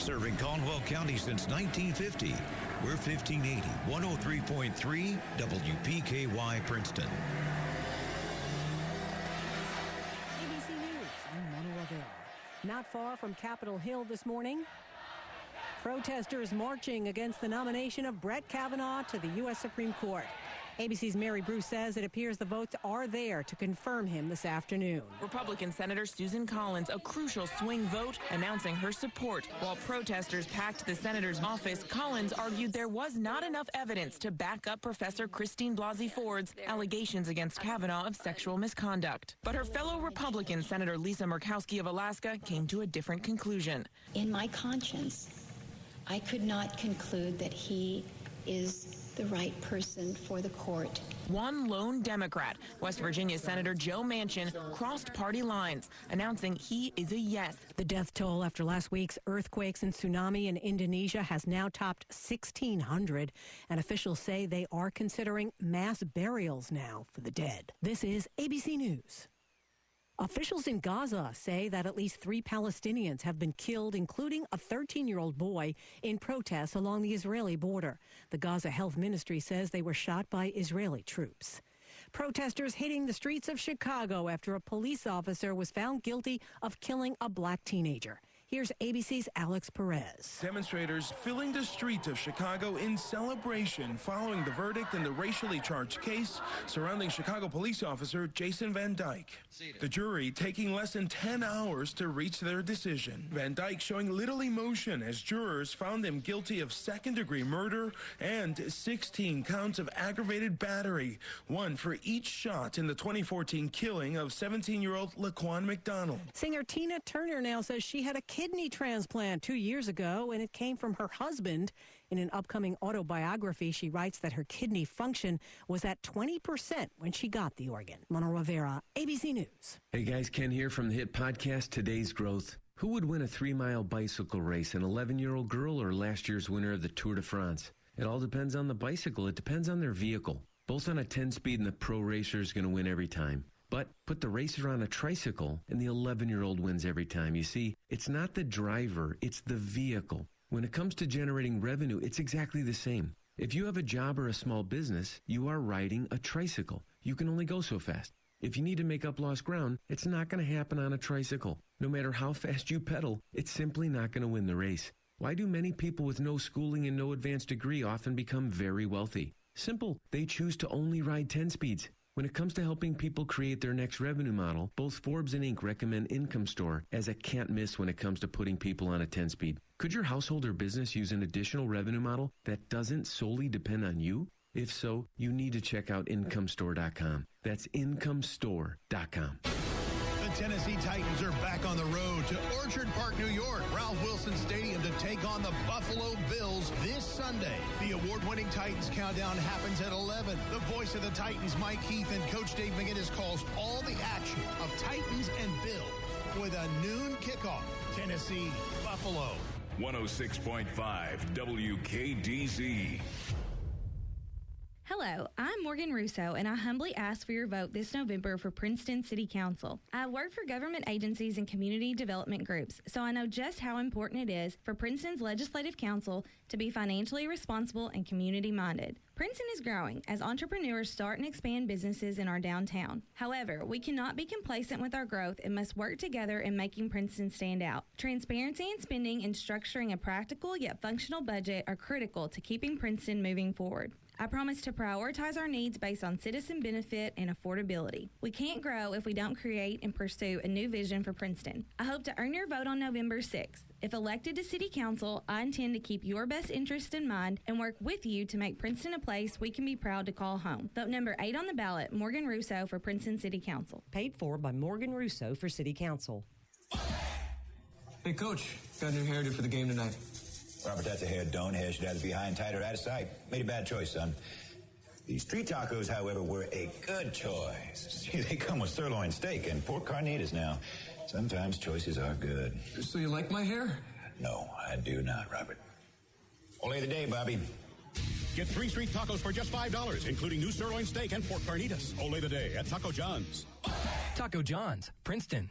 Serving Caldwell County since 1950. We're 1580, 103.3 WPKY Princeton. ABC News, I'm Manu Rivera. Not far from Capitol Hill this morning, protesters marching against the nomination of Brett Kavanaugh to the U.S. Supreme Court. ABC's Mary Bruce says it appears the votes are there to confirm him this afternoon. Republican Senator Susan Collins, a crucial swing vote, announcing her support. While protesters packed the senator's office, Collins argued there was not enough evidence to back up Professor Christine Blasey Ford's allegations against Kavanaugh of sexual misconduct. But her fellow Republican Senator Lisa Murkowski of Alaska came to a different conclusion. In my conscience, I could not conclude that he is the right person for the court. One lone Democrat, West Virginia Senator Joe Manchin, crossed party lines, announcing he is a yes. The death toll after last week's earthquakes and tsunami in Indonesia has now topped 1,600, and officials say they are considering mass burials now for the dead. This is ABC News. Officials in Gaza say that at least 3 Palestinians have been killed, including a 13-year-old boy, in protests along the Israeli border. The Gaza Health Ministry says they were shot by Israeli troops. Protesters hitting the streets of Chicago after a police officer was found guilty of killing a black teenager. Here's ABC's Alex Perez. Demonstrators filling the streets of Chicago in celebration following the verdict in the racially charged case surrounding Chicago police officer Jason Van Dyke. The jury taking less than 10 hours to reach their decision. Van Dyke showing little emotion as jurors found him guilty of second-degree murder and 16 counts of aggravated battery, one for each shot in the 2014 killing of 17-year-old Laquan McDonald. Singer Tina Turner now says she had a kidney transplant 2 years ago, and it came from her husband. In an upcoming autobiography, she writes that her kidney function was at 20% when she got the organ. Manu Rivera, ABC News. Hey guys, Ken here from the hit podcast Today's Growth. Who would win a 3-mile bicycle race, an 11-year-old girl or last year's winner of the Tour de France? It all depends on the bicycle. It depends on their vehicle. Both on a 10-speed and the pro racer is going to win every time. But put the racer on a tricycle, and the 11-year-old wins every time. You see, it's not the driver, it's the vehicle. When it comes to generating revenue, it's exactly the same. If you have a job or a small business, you are riding a tricycle. You can only go so fast. If you need to make up lost ground, it's not going to happen on a tricycle. No matter how fast you pedal, it's simply not going to win the race. Why do many people with no schooling and no advanced degree often become very wealthy? Simple. They choose to only ride 10 speeds. When it comes to helping people create their next revenue model, both Forbes and Inc. recommend Income Store as a can't miss when it comes to putting people on a 10-speed. Could your household or business use an additional revenue model that doesn't solely depend on you? If so, you need to check out IncomeStore.com. That's IncomeStore.com. The Tennessee Titans are back on the road to Orchard Park, New York, Ralph Wilson Stadium to take on the Buffalo Bills this Sunday. The award-winning Titans countdown happens at 11. The voice of the Titans, Mike Heath, and Coach Dave McGinnis calls all the action of Titans and Bills with a noon kickoff. Tennessee, Buffalo. 106.5 WKDZ. Hello, I'm Morgan Russo, and I humbly ask for your vote this November for Princeton City Council. I work for government agencies and community development groups, so I know just how important it is for Princeton's Legislative Council to be financially responsible and community-minded. Princeton is growing as entrepreneurs start and expand businesses in our downtown. However, we cannot be complacent with our growth and must work together in making Princeton stand out. Transparency in spending and structuring a practical yet functional budget are critical to keeping Princeton moving forward. I promise to prioritize our needs based on citizen benefit and affordability. We can't grow if we don't create and pursue a new vision for Princeton. I hope to earn your vote on November 6th. If elected to City Council, I intend to keep your best interest in mind and work with you to make Princeton a place we can be proud to call home. Vote number 8 on the ballot, Morgan Russo for Princeton City Council. Paid for by Morgan Russo for City Council. Hey, Coach, got a new hairdo for the game tonight. Robert, that's a hair don't. Hair should either be high and tight or out of sight. Made a bad choice, son. These street tacos, however, were a good choice. See, they come with sirloin steak and pork carnitas now. Sometimes choices are good. So you like my hair? No, I do not, Robert. Ole the day, Bobby. Get 3 street tacos for just $5, including new sirloin steak and pork carnitas. Ole the day at Taco John's. Taco John's, Princeton.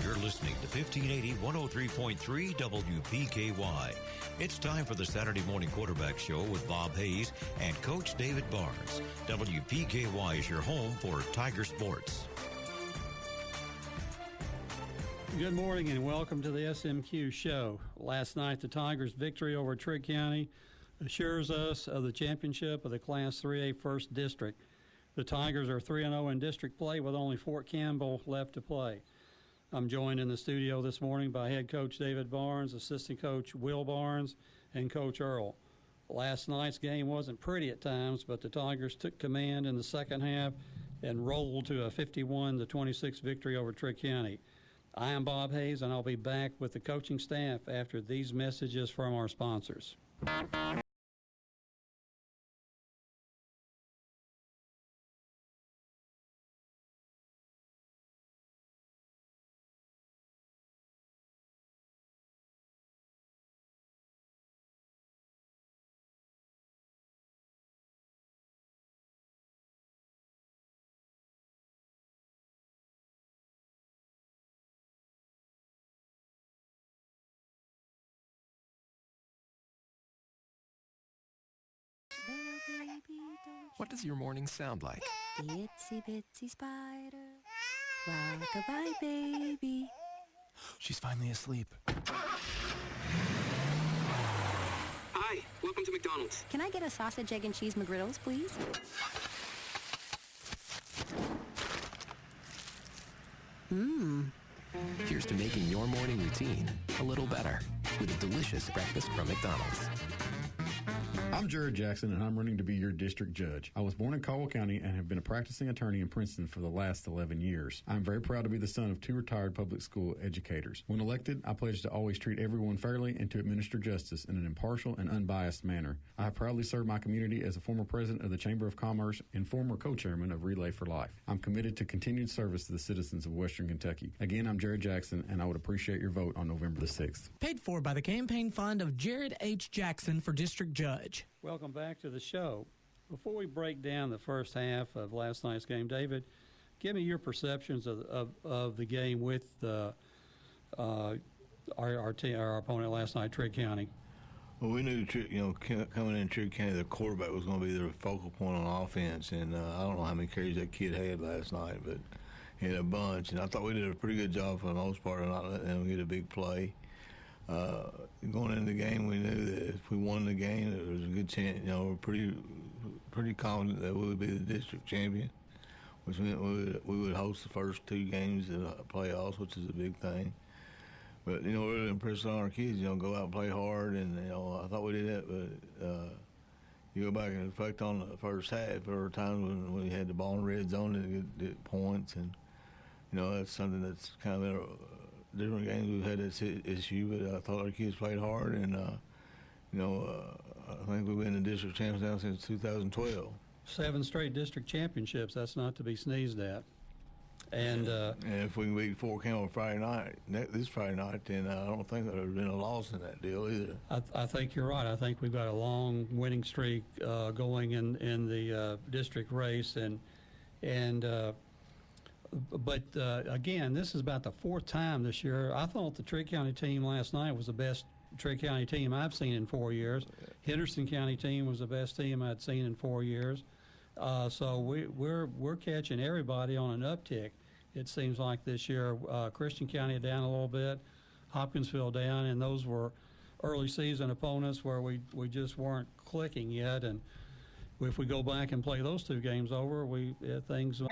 You're listening to 1580 103.3 WPKY. It's time for the Saturday Morning Quarterback Show with Bob Hayes and Coach David Barnes. WPKY is your home for Tiger Sports. Good morning and welcome to the SMQ show. Last night, the Tigers' victory over Trigg County assures us of the championship of the Class 3A First District. The Tigers are 3-0 in district play with only Fort Campbell left to play. I'm joined in the studio this morning by head coach David Barnes, assistant coach Will Barnes, and Coach Earl. Last night's game wasn't pretty at times, but the Tigers took command in the second half and rolled to a 51-26 victory over Trigg County. I am Bob Hayes, and I'll be back with the coaching staff after these messages from our sponsors. What does your morning sound like? The itsy bitsy spider, rock-a-bye baby. She's finally asleep. Hi, welcome to McDonald's. Can I get a sausage, egg, and cheese McGriddles, please? Here's to making your morning routine a little better with a delicious breakfast from McDonald's. I'm Jared Jackson, and I'm running to be your district judge. I was born in Caldwell County and have been a practicing attorney in Princeton for the last 11 years. I'm very proud to be the son of 2 retired public school educators. When elected, I pledge to always treat everyone fairly and to administer justice in an impartial and unbiased manner. I have proudly served my community as a former president of the Chamber of Commerce and former co-chairman of Relay for Life. I'm committed to continued service to the citizens of Western Kentucky. Again, I'm Jared Jackson, and I would appreciate your vote on November the 6th. Paid for by the campaign fund of Jared H. Jackson for district judge. Welcome back to the show. Before we break down the first half of last night's game, David, give me your perceptions of the game with our opponent last night, Trigg County. Well, we knew, coming in Trigg County, the quarterback was going to be their focal point on offense, and I don't know how many carries that kid had last night, but he had a bunch, and I thought we did a pretty good job for the most part of not letting him get a big play. Going into the game, we knew that if we won the game, there was a good chance. We're pretty confident that we would be the district champion, which meant we would host the first 2 games of the playoffs, which is a big thing. But we're really impressed on our kids. Go out and play hard, and I thought we did that. But you go back and reflect on the first half. There were times when we had the ball in the red zone and get points, and that's something that's kind of been different games we've had this issue, but I thought our kids played hard, and I think we've been in the district champions now since 2012. 7 straight district championships. That's not to be sneezed at. And if we can beat Fort Campbell this Friday night, then I don't think there would have been a loss in that deal either. I think you're right. I think we've got a long winning streak going in the district race, But again, this is about the 4th time this year. I thought the Trigg County team last night was the best Trigg County team I've seen in 4 years. Henderson County team was the best team I'd seen in 4 years. So we're catching everybody on an uptick. It seems like this year. Christian County down a little bit, Hopkinsville down, and those were early season opponents where we just weren't clicking yet. And if we go back and play those 2 games over, things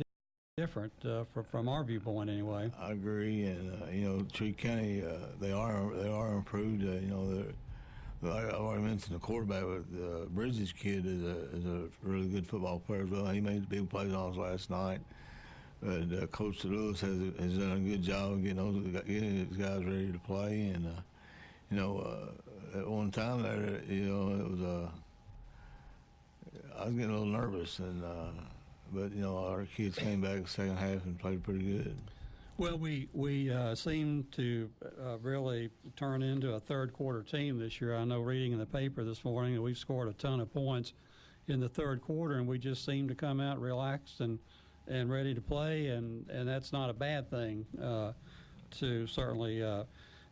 different from our viewpoint anyway. I agree, and Trigg County they are improved. I already mentioned the quarterback, but Bridges kid is a really good football player as well. He made big plays on us last night. But Coach Lewis has done a good job of getting his guys ready to play, and at one time there, it was I was getting a little nervous, and but our kids came back the second half and played pretty good. Well, we seem to really turn into a third quarter team this year. I know reading in the paper this morning that we've scored a ton of points in the third quarter, and we just seem to come out relaxed and ready to play, and that's not a bad thing. to certainly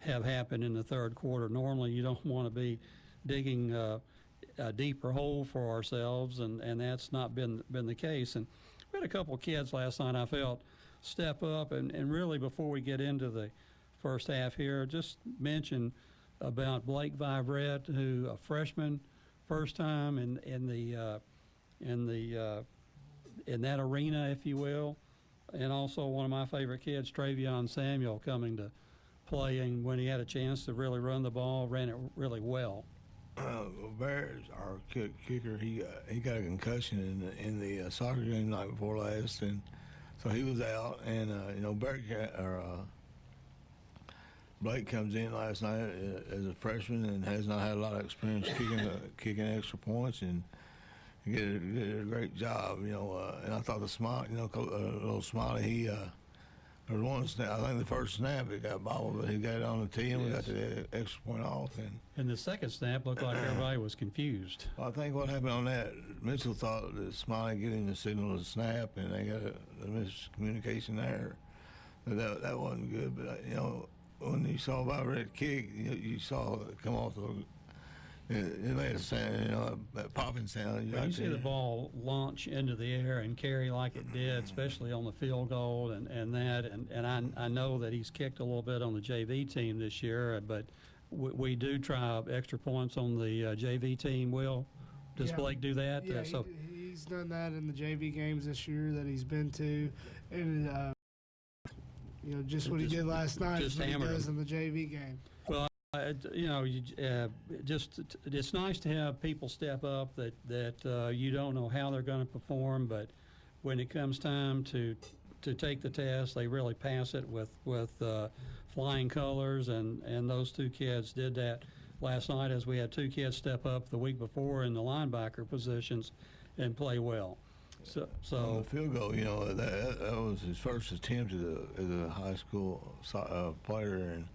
have happen in the third quarter. Normally, you don't want to be digging a deeper hole for ourselves, and that's not been the case. And we had a couple of kids last night I felt step up, and really before we get into the first half here, just mention about Blake Vibrett, who a freshman, first time in that arena, if you will, and also one of my favorite kids, Travion Samuel, coming to play, and when he had a chance to really run the ball, ran it really well. Bears, our kicker, he got a concussion in the soccer game night before last, and so he was out. And Blake comes in last night as a freshman and has not had a lot of experience kicking extra points, and he did a great job. And I thought little Smiley, he. There was one snap, I think the first snap it got bobbled, but he got it on the tee and we got the extra point off. And the second snap looked like everybody was confused. Well, I think what happened on that, Mitchell thought that Smiley getting the signal to snap, and they got a miscommunication there. That wasn't good. But when you saw Vibrett kick, you saw it come off the. It made a sound, that popping sound. When you see the ball launch into the air and carry like it did, especially on the field goal and I know that he's kicked a little bit on the JV team this year, but we do try extra points on the JV team. Does Blake do that? Yeah, he's done that in the JV games this year that he's been to, and just what he did last night is what he does in the JV game. Well, it's nice to have people step up that you don't know how they're going to perform, but when it comes time to take the test, they really pass it with flying colors, and those two kids did that last night, as we had two kids step up the week before in the linebacker positions and play well. So on the field goal, that was his first attempt as a high school player, and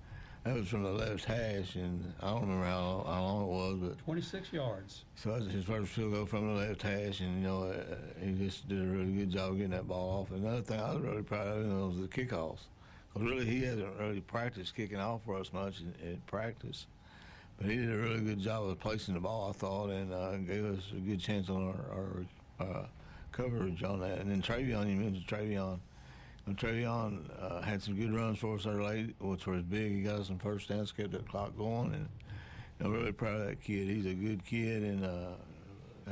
that was from the left hash, and I don't remember how long it was, but 26 yards. So that was his first field goal from the left hash, and he just did a really good job of getting that ball off. Another thing I was really proud of was the kickoffs, because really he hasn't really practiced kicking off for us much in practice, but he did a really good job of placing the ball, I thought, and gave us a good chance on our coverage on that. And then Travion, you mentioned Travion. Travion had some good runs for us there late, which was big. He got us some first downs, kept the clock going, and I'm really proud of that kid. He's a good kid, and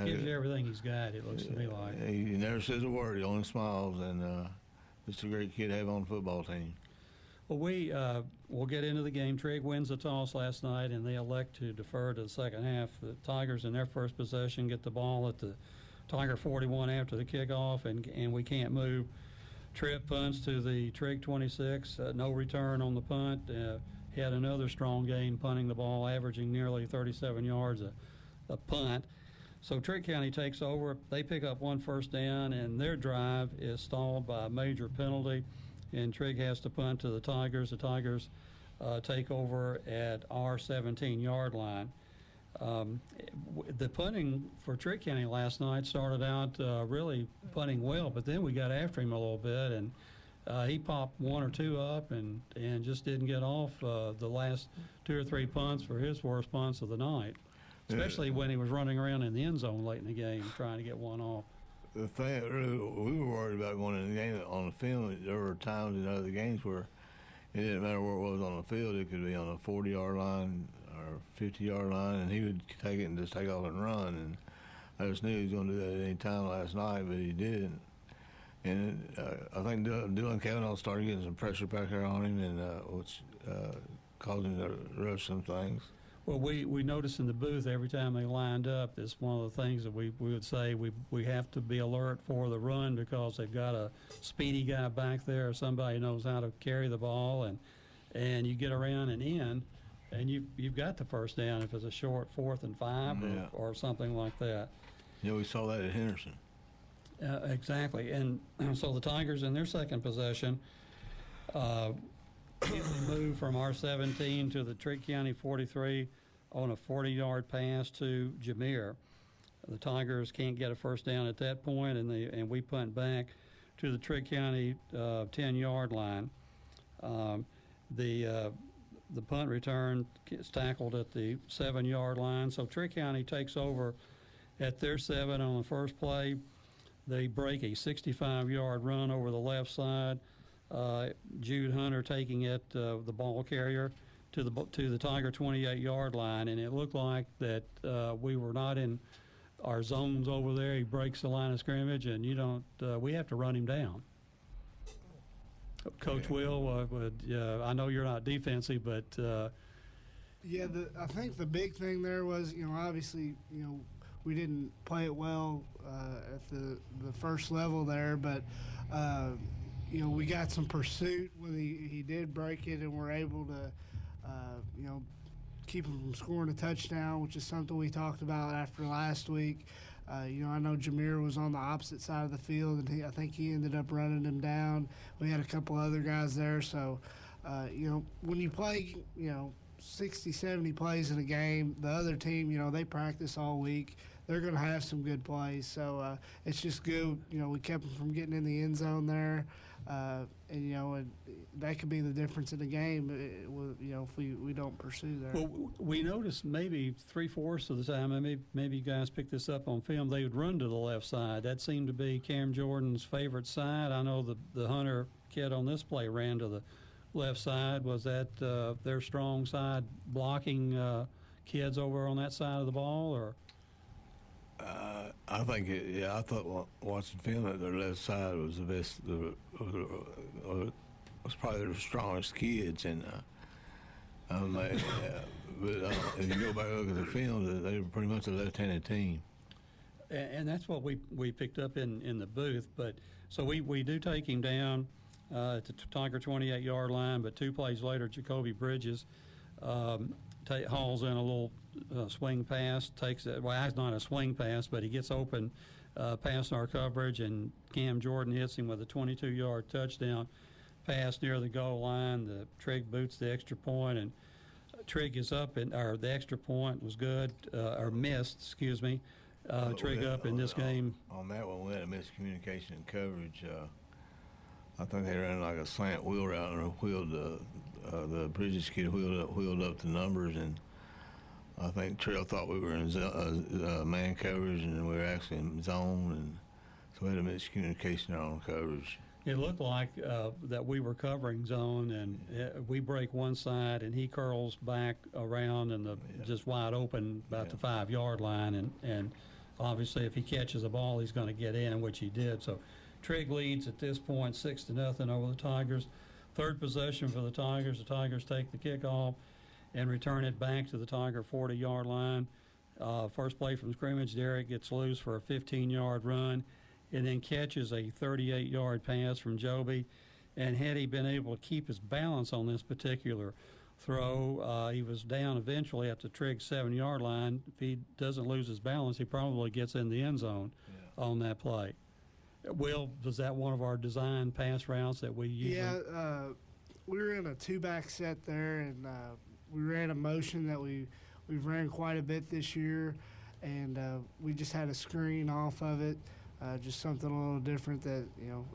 gives you everything he's got, it looks to me like. He never says a word. He only smiles, and just a great kid to have on the football team. Well, we'll get into the game. Trigg wins the toss last night, and they elect to defer to the second half. The Tigers, in their first possession, get the ball at the Tiger 41 after the kickoff, and we can't move. Tripp punts to the Trigg 26, no return on the punt. He had another strong gain punting the ball, averaging nearly 37 yards a punt. So Trigg County takes over. They pick up one first down, and their drive is stalled by a major penalty, and Trigg has to punt to the Tigers. The Tigers take over at our 17-yard line. The punting for Trigg County last night started out really punting well, but then we got after him a little bit, and he popped one or two up and just didn't get off the last two or three punts for his worst punts of the night, especially when he was running around in the end zone late in the game trying to get one off. The thing really we were worried about going in the game on the field, there were times in other games where it didn't matter where it was on the field. It could be on a 40-yard line or 50-yard line, and he would take it and just take off and run. And I just knew he was going to do that at any time last night, but he didn't. And I think Dylan Cavanaugh started getting some pressure back there on him, and which caused him to rush some things. Well, we noticed in the booth every time they lined up, it's one of the things that we would say we have to be alert for the run, because they've got a speedy guy back there, or somebody knows how to carry the ball, and you get around and in, and you've got the first down if it's a short 4th and 5 or something like that. Yeah, we saw that at Henderson. Exactly, and so the Tigers in their second possession move from our 17 to the Trigg County 43 on a 40-yard pass to Jameer. The Tigers can't get a first down at that point, and we punt back to the Trigg County 10-yard line. The punt return gets tackled at the 7-yard line. So Trigg County takes over at their 7 on the first play. They break a 65-yard run over the left side. Jude Hunter taking it, the ball carrier, to the Tiger 28-yard line, and it looked like that we were not in our zones over there. He breaks the line of scrimmage, and we have to run him down. Coach Will, I know you're not defensive, but I think the big thing there was, obviously, we didn't play it well at the first level there, but we got some pursuit when he did break it, and we're able to keep him from scoring a touchdown, which is something we talked about after last week. I know Jameer was on the opposite side of the field, and I think he ended up running him down. We had a couple other guys there. So, when you play, 60, 70 plays in a game, the other team, they practice all week. They're going to have some good plays. So, it's just good. We kept them from getting in the end zone there. And that could be the difference in the game, if we don't pursue there. Well, we noticed maybe 3/4 of the time, and maybe you guys picked this up on film, they would run to the left side. That seemed to be Cam Jordan's favorite side. I know the Hunter kid on this play ran to the left side. Was that their strong side, blocking kids over on that side of the ball, or? I think, I thought watching film that their left side was the best, was probably their strongest kids. And but if you go back and look at the film, they were pretty much a left-handed team. And that's what we picked up in the booth. But so we do take him down at the Tiger 28-yard line, but 2 plays later, Jacoby Bridges hauls in a little swing pass, takes it. Well, it's not a swing pass, but he gets open past our coverage, and Cam Jordan hits him with a 22-yard touchdown pass near the goal line. The Trigg boots the extra point, and Trigg is up, or the extra point was good, or missed, excuse me. Trigg up in this game. On that one, we had a miscommunication in coverage. I think they ran like a slant wheel route, and the Bridges kid wheeled up the numbers, and I think Trail thought we were in man coverage, and we were actually in zone, and so we had a miscommunication on coverage. It looked like that we were covering zone, and we break one side, and he curls back around and just wide open about the 5-yard line, and obviously if he catches the ball, he's going to get in, which he did. So Trigg leads at this point 6-0 over the Tigers. Third possession for the Tigers. The Tigers take the kickoff and return it back to the Tiger 40-yard line. First play from scrimmage, Derek gets loose for a 15-yard run and then catches a 38-yard pass from Joby. And had he been able to keep his balance on this particular throw, he was down eventually at the Trigg 7-yard line. If he doesn't lose his balance, he probably gets in the end zone on that play. Will, was that one of our design pass routes that we usually? Yeah, we were in a 2-back set there, and we ran a motion that we've ran quite a bit this year, and we just had a screen off of it, just something a little different that,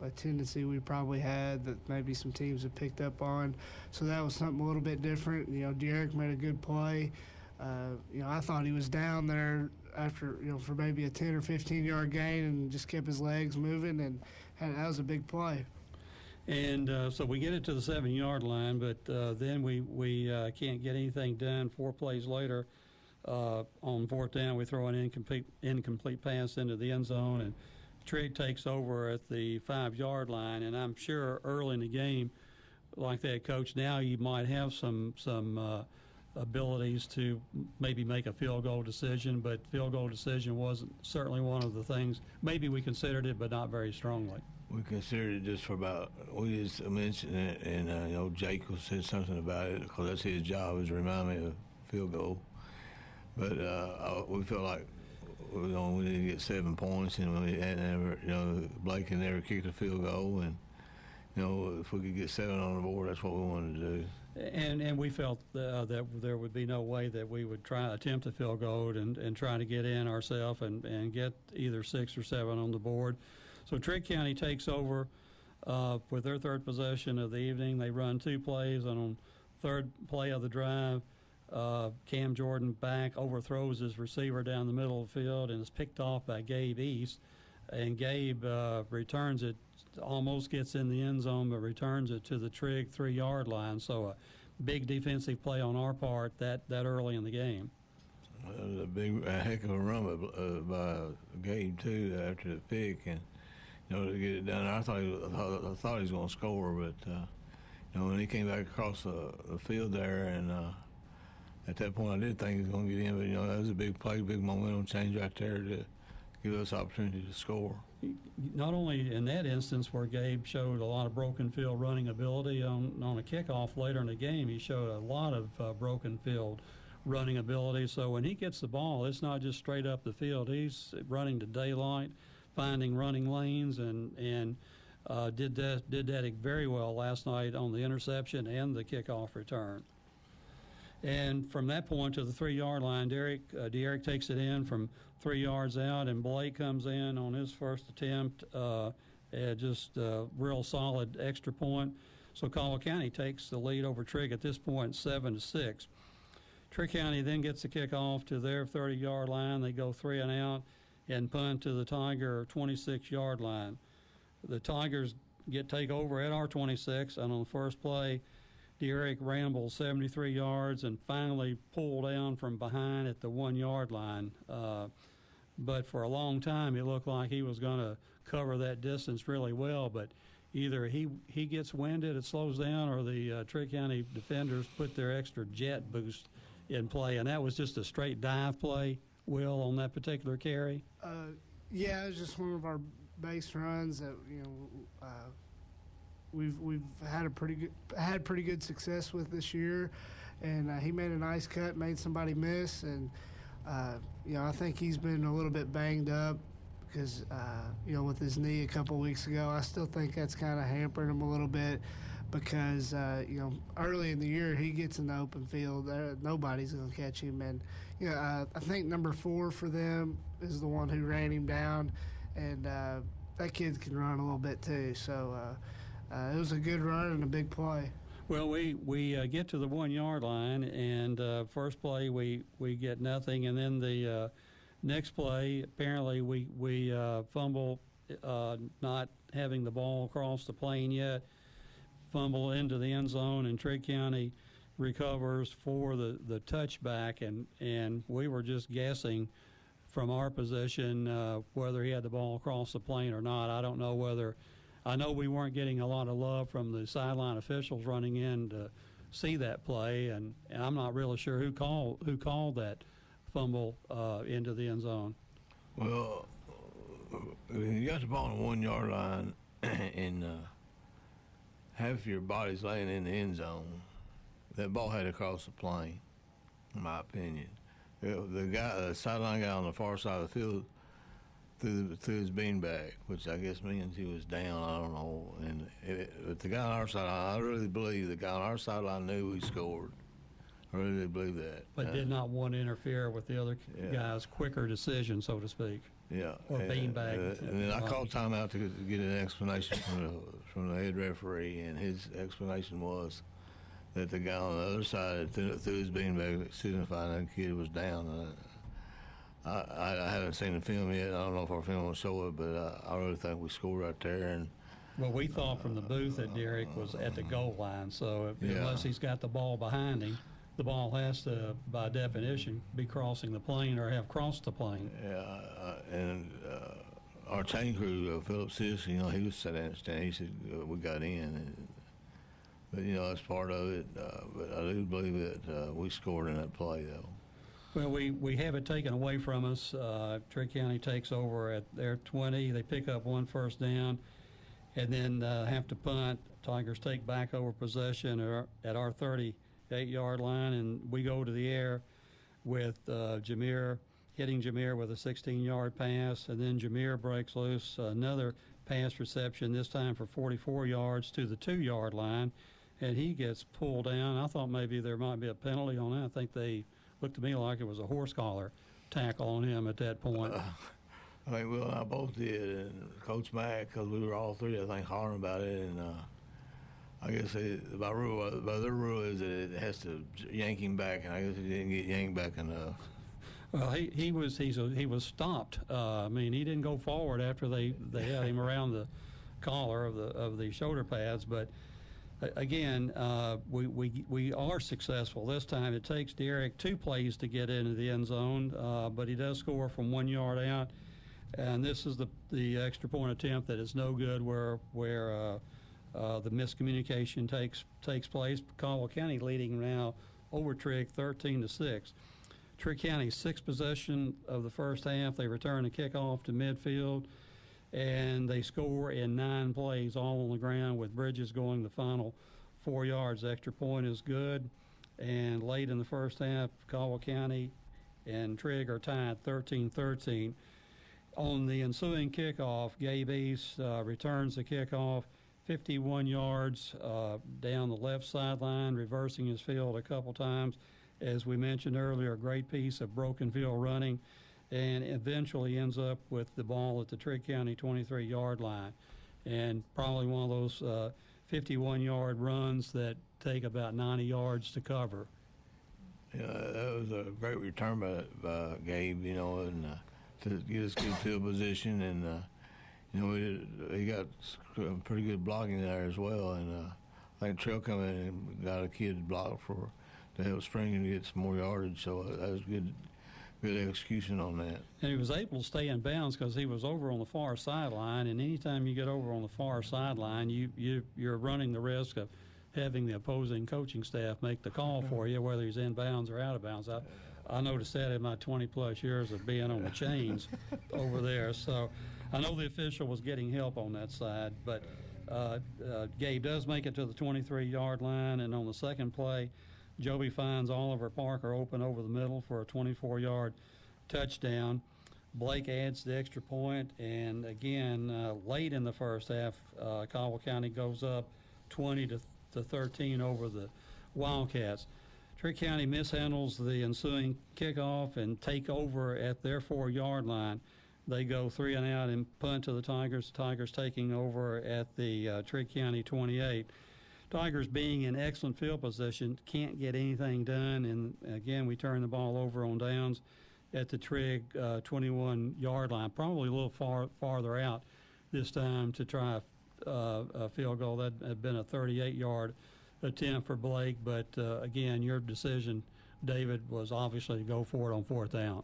a tendency we probably had that maybe some teams have picked up on. So that was something a little bit different. Derek made a good play. I thought he was down there after, for maybe a 10 or 15-yard gain and just kept his legs moving, and that was a big play. And so we get it to the 7-yard line, but then we can't get anything done. 4 plays later, on 4th down, we throw an incomplete pass into the end zone, and Trigg takes over at the 5-yard line. And I'm sure early in the game, like that, Coach, now you might have some abilities to maybe make a field goal decision, but field goal decision wasn't certainly one of the things. Maybe we considered it, but not very strongly. We considered it just for about, we just mentioned it, and Jacob said something about it because that's his job, is to remind me of field goal. But we felt like we need to get 7 points, and we had never, Blake had never kicked a field goal, and if we could get 7 on the board, that's what we wanted to do. And we felt that there would be no way that we would attempt a field goal and try to get in ourselves and get either 6 or 7 on the board. So Trigg County takes over with their third possession of the evening. They run 2 plays, and on third play of the drive, Cam Jordan back overthrows his receiver down the middle of the field and is picked off by Gabe East. And Gabe returns it, almost gets in the end zone, but returns it to the Trigg 3-yard line. So a big defensive play on our part that early in the game. It was a heck of a run by Gabe, too, after the pick. And, to get it down there, I thought he was going to score, but, when he came back across the field there, and at that point I did think he was going to get in, but, that was a big play, big momentum change right there to give us opportunity to score. Not only in that instance where Gabe showed a lot of broken field running ability on a kickoff later in the game, he showed a lot of broken field running ability. So when he gets the ball, it's not just straight up the field. He's running to daylight, finding running lanes, and did that very well last night on the interception and the kickoff return. And from that point to the 3-yard line, De'Eric takes it in from 3 yards out, and Blake comes in on his first attempt, just a real solid extra point. So Caldwell County takes the lead over Trigg at this point, 7-6. Trigg County then gets the kickoff to their 30-yard line. They go 3 and out and punt to the Tiger 26-yard line. The Tigers take over at our 26, and on the first play, De'Eric rambles 73 yards and finally pulled down from behind at the 1-yard line. But for a long time, it looked like he was going to cover that distance really well, but either he gets winded, it slows down, or the Trigg County defenders put their extra jet boost in play, and that was just a straight dive play, Will, on that particular carry? Yeah, it was just one of our base runs that, we've had pretty good success with this year, and he made a nice cut, made somebody miss, and I think he's been a little bit banged up because with his knee a couple weeks ago. I still think that's kind of hampering him a little bit because early in the year he gets in the open field, nobody's going to catch him, and I think number 4 for them is the one who ran him down, and that kid can run a little bit too, so. It was a good run and a big play. Well, we get to the 1-yard line, and first play we get nothing, and then the next play apparently we fumble, not having the ball across the plane yet, fumble into the end zone, and Trigg County recovers for the touchback, and we were just guessing from our position whether he had the ball across the plane or not. I don't know whether. I know we weren't getting a lot of love from the sideline officials running in to see that play, and I'm not really sure who called that fumble into the end zone. Well, you got the ball on the 1-yard line, and half your body's laying in the end zone. That ball had to cross the plane, in my opinion. The sideline guy on the far side of the field through his beanbag, which I guess means he was down. I don't know. But the guy on our side, I really believe the guy on our sideline knew he scored. I really believe that. But did not want to interfere with the other guy's quicker decision, so to speak. Yeah. Or beanbag. And then I called timeout to get an explanation from the head referee, and his explanation was that the guy on the other side threw his beanbag, signifying that kid was down. I haven't seen the film yet. I don't know if our film will show it, but I really think we scored right there. And well, we thought from the booth that De'Eric was at the goal line, so unless he's got the ball behind him, the ball has to, by definition, be crossing the plane or have crossed the plane. Yeah, and our chain crew, Philip Sis, he was sitting there and he said we got in. But that's part of it. But I do believe that we scored in that play, though. Well, we have it taken away from us. Trigg County takes over at their 20. They pick up 1 first down and then have to punt. Tigers take back over possession at our 38-yard line, and we go to the air with hitting Jameer with a 16-yard pass, and then Jameer breaks loose another pass reception, this time for 44 yards to the 2-yard line, and he gets pulled down. I thought maybe there might be a penalty on that. I think they looked to me like it was a horse collar tackle on him at that point. I think Will and I both did, and Coach Mack, because we were all three, I think, hollering about it. And I guess by their rule is that it has to yank him back, and I guess he didn't get yanked back enough. Well, he was stopped. I mean, he didn't go forward after they had him around the collar of the shoulder pads. But again, we are successful this time. It takes Derek 2 plays to get into the end zone, but he does score from 1 yard out. And this is the extra point attempt that is no good, where the miscommunication takes place. Caldwell County leading now over Trigg 13-6. Trigg County 6th possession of the first half. They return the kickoff to midfield, and they score in 9 plays, all on the ground, with Bridges going the final 4 yards. The extra point is good, and late in the first half, Caldwell County and Trigg are tied 13-13. On the ensuing kickoff, Gabe East returns the kickoff 51 yards down the left sideline, reversing his field a couple times. As we mentioned earlier, a great piece of broken field running, and eventually ends up with the ball at the Trigg County 23-yard line. And probably one of those 51-yard runs that take about 90 yards to cover. Yeah, that was a great return by Gabe, and to get us good field position, and he got pretty good blocking there as well. And I think Trail come in and got a kid blocked to help Spring and get some more yardage. So that was good execution on that. And he was able to stay in bounds because he was over on the far sideline. And anytime you get over on the far sideline, you're running the risk of having the opposing coaching staff make the call for you, whether he's in bounds or out of bounds. I noticed that in my 20-plus years of being on the chains over there. So I know the official was getting help on that side. But Gabe does make it to the 23-yard line, and on the second play, Joby finds Oliver Parker open over the middle for a 24-yard touchdown. Blake adds the extra point, and again, late in the first half, Caldwell County goes up 20-13 over the Wildcats. Trigg County mishandles the ensuing kickoff and take over at their 4-yard line. They go 3 and out and punt to the Tigers. The Tigers taking over at the Trigg County 28. Tigers being in excellent field position, can't get anything done, and again we turn the ball over on downs at the Trigg 21-yard line, probably a little farther out this time to try a field goal. That had been a 38-yard attempt for Blake, but again, your decision, David, was obviously to go for it on 4th down.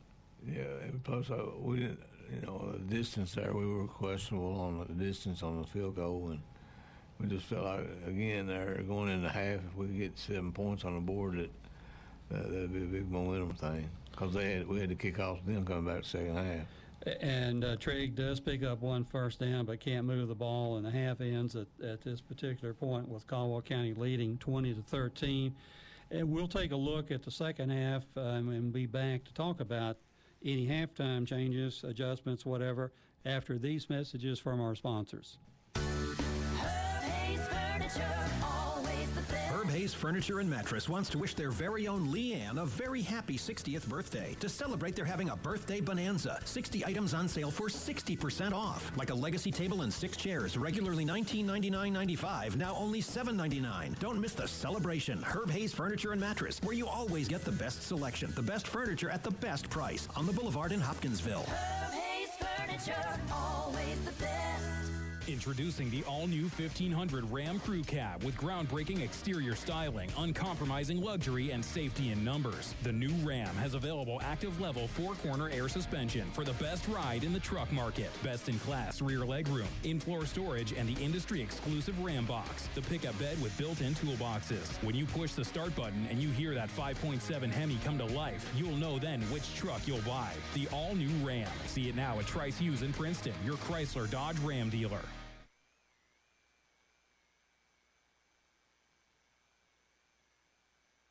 Yeah, plus we didn't, the distance there, we were questionable on the distance on the field goal, and we just felt like, again, there going into half, if we could get 7 points on the board, that'd be a big momentum thing. Because we had to kick off them coming back second half. And Trigg does pick up 1 first down, but can't move the ball, and the half ends at this particular point with Caldwell County leading 20-13. And we'll take a look at the second half and be back to talk about any halftime changes, adjustments, whatever, after these messages from our sponsors. Herb Hayes Furniture and Mattress wants to wish their very own Leanne a very happy 60th birthday. To celebrate, they're having a birthday bonanza. 60 items on sale for 60% off. Like a legacy table and 6 chairs, regularly $1999.95, now only $7.99. Don't miss the celebration. Herb Hayes Furniture and Mattress, where you always get the best selection, the best furniture at the best price. On the Boulevard in Hopkinsville. Herb Hayes Furniture, always the best. Introducing the all-new 1500 Ram Crew Cab with groundbreaking exterior styling, uncompromising luxury, and safety in numbers. The new Ram has available active-level 4-corner air suspension for the best ride in the truck market. Best-in-class rear legroom, in-floor storage, and the industry-exclusive Ram Box, the pickup bed with built-in toolboxes. When you push the start button and you hear that 5.7 Hemi come to life, you'll know then which truck you'll buy. The all-new Ram. See it now at Trice Hughes in Princeton, your Chrysler Dodge Ram dealer.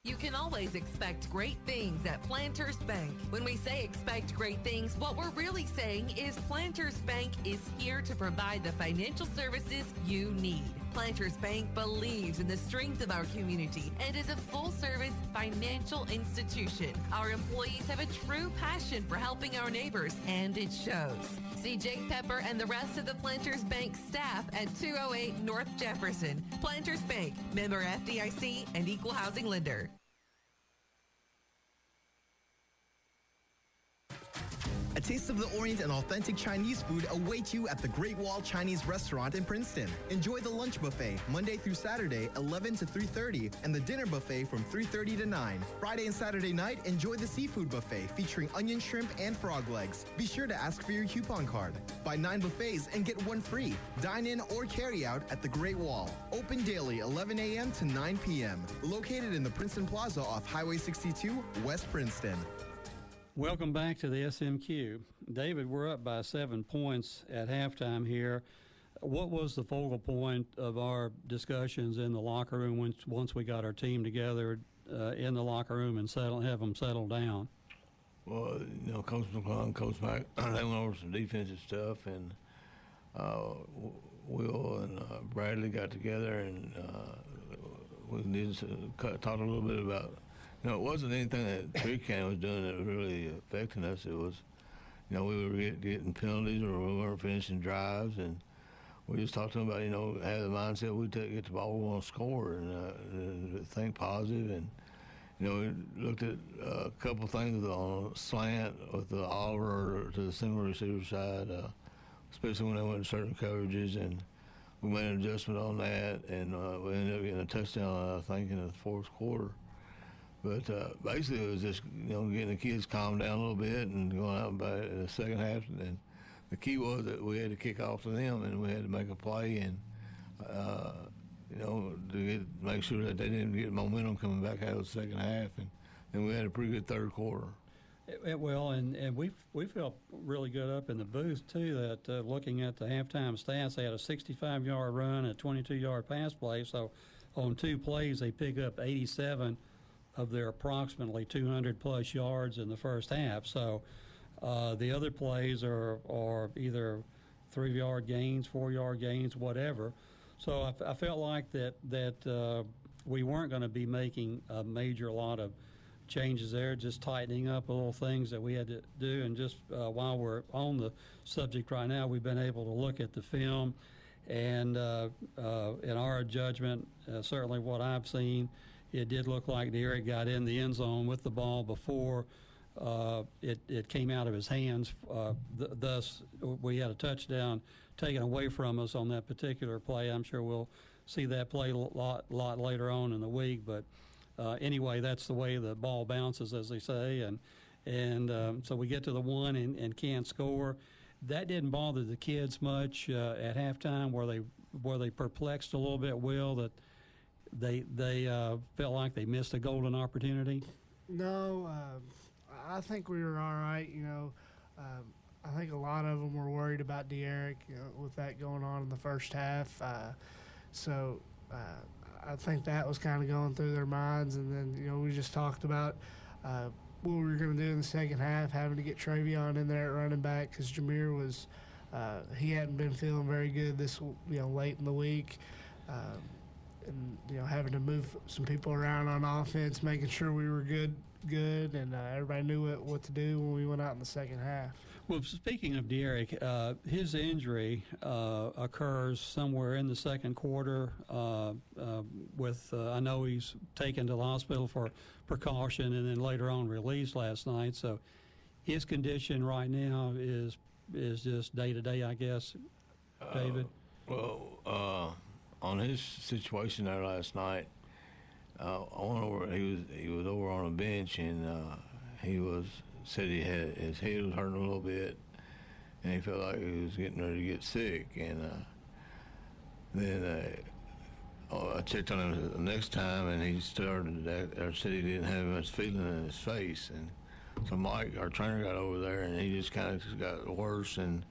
You can always expect great things at Planters Bank. When we say expect great things, what we're really saying is Planters Bank is here to provide the financial services you need. Planters Bank believes in the strength of our community and is a full-service financial institution. Our employees have a true passion for helping our neighbors, and it shows. See Jake Pepper and the rest of the Planters Bank staff at 208 North Jefferson. Planters Bank, member FDIC and equal housing lender. A taste of the Orient and authentic Chinese food await you at the Great Wall Chinese Restaurant in Princeton. Enjoy the lunch buffet Monday through Saturday, 11 to 3:30, and the dinner buffet from 3:30 to 9. Friday and Saturday night, enjoy the seafood buffet featuring onion shrimp and frog legs. Be sure to ask for your coupon card. Buy 9 buffets and get 1 free. Dine in or carry out at the Great Wall. Open daily 11 a.m. to 9 p.m. Located in the Princeton Plaza off Highway 62, West Princeton. Welcome back to the SMQ. David, we're up by 7 points at halftime here. What was the focal point of our discussions in the locker room once we got our team together in the locker room and have them settle down? Well, Coach McClung, Coach Mack, they went over some defensive stuff, and Will and Bradley got together, and we needed to talk a little bit about. It wasn't anything that Trigg County was doing that was really affecting us. It was, we were getting penalties or we weren't finishing drives, and we just talked to them about, have the mindset we get the ball, we want to score, and think positive. And, we looked at a couple things on a slant with the Oliver to the single receiver side, especially when they went to certain coverages, and we made an adjustment on that, and we ended up getting a touchdown, I think, in the fourth quarter. But basically, it was just getting the kids calmed down a little bit and going out in the second half. And the key was that we had to kick off to them, and we had to make a play and to make sure that they didn't get momentum coming back out of the second half. And then we had a pretty good third quarter. And we felt really good up in the booth too. That looking at the halftime stats, they had a 65-yard run, a 22-yard pass play. So on 2 plays, they pick up 87. Of their approximately 200-plus yards in the first half. So the other plays are either 3-yard gains, 4-yard gains, whatever. So I felt like that we weren't going to be making a major lot of changes there, just tightening up a little things that we had to do. And just while we're on the subject right now, we've been able to look at the film. And in our judgment, certainly what I've seen, it did look like Derek got in the end zone with the ball before it came out of his hands. Thus, we had a touchdown taken away from us on that particular play. I'm sure we'll see that play a lot later on in the week. But anyway, that's the way the ball bounces, as they say. And so we get to the 1 and can't score. That didn't bother the kids much at halftime. Were they perplexed a little bit, Will, that they felt like they missed a golden opportunity? No, I think we were all right. I think a lot of them were worried about De'Eric, with that going on in the first half. So I think that was kind of going through their minds. And then, we just talked about what we were going to do in the second half, having to get Travion in there at running back because Jameer was he hadn't been feeling very good this late in the week. And having to move some people around on offense, making sure we were good, and everybody knew what to do when we went out in the second half. Well, speaking of De'Eric, his injury occurs somewhere in the second quarter. I know he's taken to the hospital for precaution, and then later on released last night. So his condition right now is just day to day, I guess. David. On his situation there last night, I went over. He was over on a bench, and said his head was hurting a little bit, and he felt like he was getting ready to get sick. And then I checked on him the next time, and he said he didn't have much feeling in his face. And so Mike, our trainer, got over there, and he just kind of got worse. And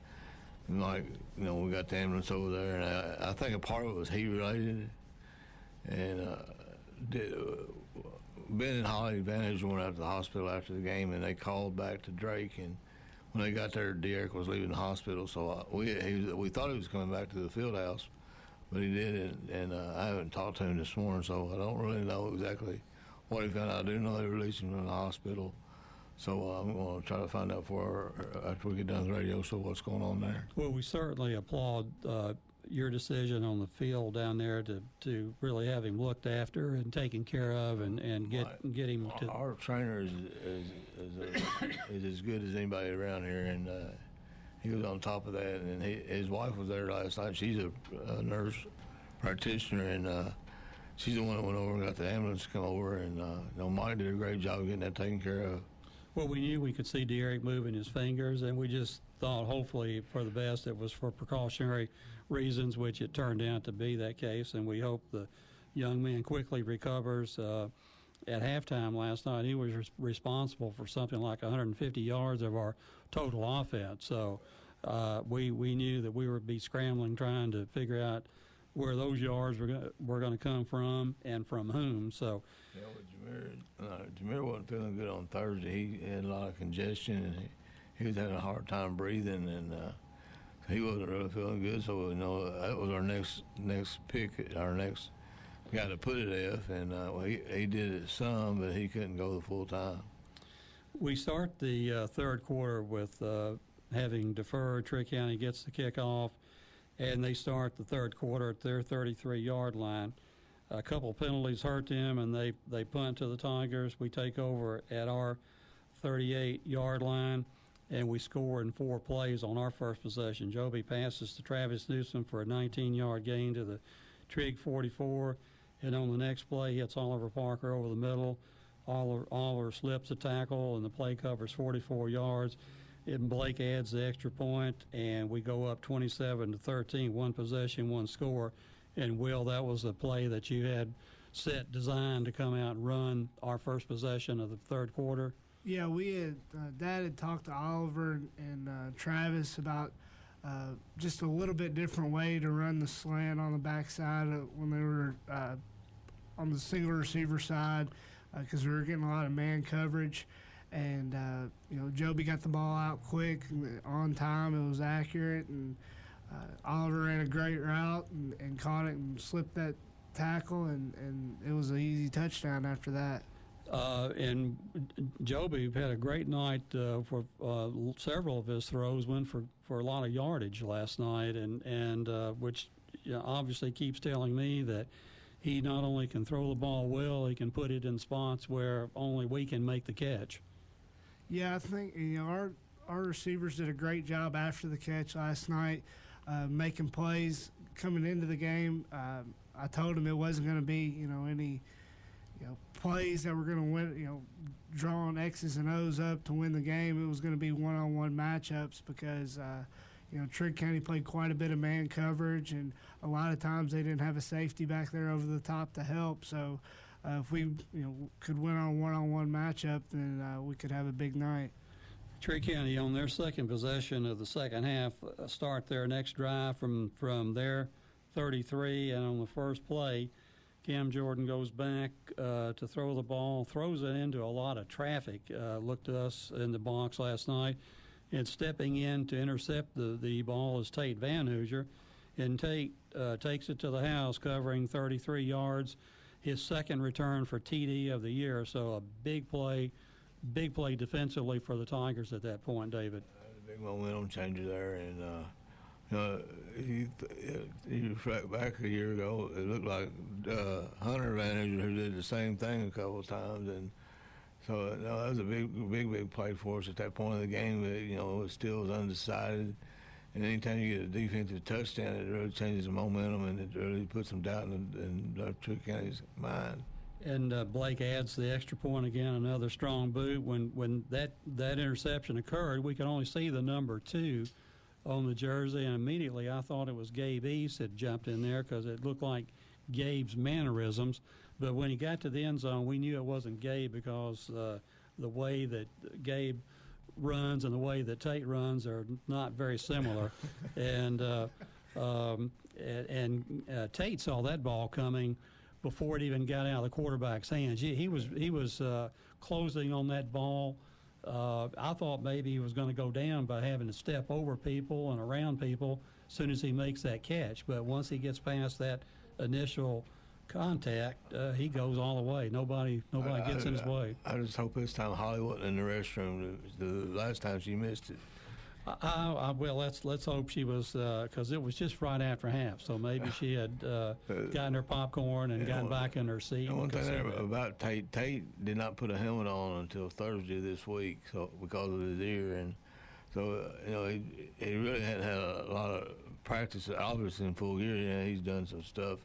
like, we got the ambulance over there, and I think a part of it was heat related. And Ben and Holly Advantage went out to the hospital after the game, and they called back to Drake. And when they got there, De'Eric was leaving the hospital. So we thought he was coming back to the field house, but he did, and I haven't talked to him this morning, so I don't really know exactly what he found out. I do know they released him from the hospital, so I'm going to try to find out after we get done the radio show what's going on there. Well, we certainly applaud your decision on the field down there to really have him looked after and taken care of and get him to. Our trainer is as good as anybody around here, and he was on top of that. And his wife was there last night. She's a nurse practitioner, and she's the one that went over and got the ambulance to come over. And Mike did a great job of getting that taken care of. Well, we knew we could see Derek moving his fingers, and we just thought hopefully for the best it was for precautionary reasons, which it turned out to be that case, and we hope the young man quickly recovers. At halftime last night, he was responsible for something like 150 yards of our total offense. So we knew that we would be scrambling trying to figure out where those yards were going to come from and from whom. So, Jameer wasn't feeling good on Thursday. He had a lot of congestion, and he was having a hard time breathing, and he wasn't really feeling good. So that was our next pick, our next guy to put it F, and he did it some, but he couldn't go the full time. We start the third quarter with having deferred. Trigg County gets the kickoff, and they start the third quarter at their 33-yard line. A couple penalties hurt them, and they punt to the Tigers. We take over at our 38-yard line, and we score in 4 plays on our first possession. Joby passes to Travis Newsom for a 19-yard gain to the Trigg 44, and on the next play hits Oliver Parker over the middle. Oliver slips a tackle, and the play covers 44 yards. And Blake adds the extra point, and we go up 27-13, 1 possession, 1 score. And, Will, that was a play that you had designed to come out and run our first possession of the third quarter. Yeah, we had Dad had talked to Oliver and Travis about just a little bit different way to run the slant on the backside when they were on the single receiver side, because we were getting a lot of man coverage. And, Joby got the ball out quick and on time. It was accurate. And Oliver ran a great route and caught it and slipped that tackle. And it was an easy touchdown after that. And Joby had a great night for several of his throws, went for a lot of yardage last night, and which obviously keeps telling me that he not only can throw the ball well, he can put it in spots where only we can make the catch. Yeah, I think our receivers did a great job after the catch last night, making plays coming into the game. I told him it wasn't going to be any plays that were going to win, drawing X's and O's up to win the game. It was going to be one-on-one matchups because Trigg County played quite a bit of man coverage, and a lot of times they didn't have a safety back there over the top to help. So if we could win on a one-on-one matchup, then we could have a big night. Trigg County on their second possession of the second half start their next drive from their 33, and on the first play, Cam Jordan goes back to throw the ball, throws it into a lot of traffic. Looked at us in the box last night, and stepping in to intercept the ball is Tate Van Hoosier, and Tate takes it to the house, covering 33 yards. His second return for TD of the year, so a big play defensively for the Tigers at that point, David. A big momentum changer there, and you reflect back a year ago, it looked like Hunter Van Hoosier who did the same thing a couple of times, and so that was a big play for us at that point of the game. It still was undecided, and anytime you get a defensive touchdown, it really changes the momentum, and it really puts some doubt in Trigg County's mind. And Blake adds the extra point again, another strong boot. When that interception occurred, we could only see the number 2 on the jersey, and immediately I thought it was Gabe East that jumped in there because it looked like Gabe's mannerisms. But when he got to the end zone, we knew it wasn't Gabe because the way that Gabe runs and the way that Tate runs are not very similar. and Tate saw that ball coming before it even got out of the quarterback's hands. He was closing on that ball. I thought maybe he was going to go down by having to step over people and around people. soon as he makes that catch. But once he gets past that initial contact, he goes all the way. Nobody gets in his way. I just hope this time Holly wasn't in the restroom. The last time she missed it. Well, let's hope she was, because it was just right after half. So maybe she had gotten her popcorn and gotten back in her seat. And one thing there about Tate did not put a helmet on until Thursday this week, so because of his ear, and so he really hadn't had a lot of practice. Obviously in full gear, he's done some stuff,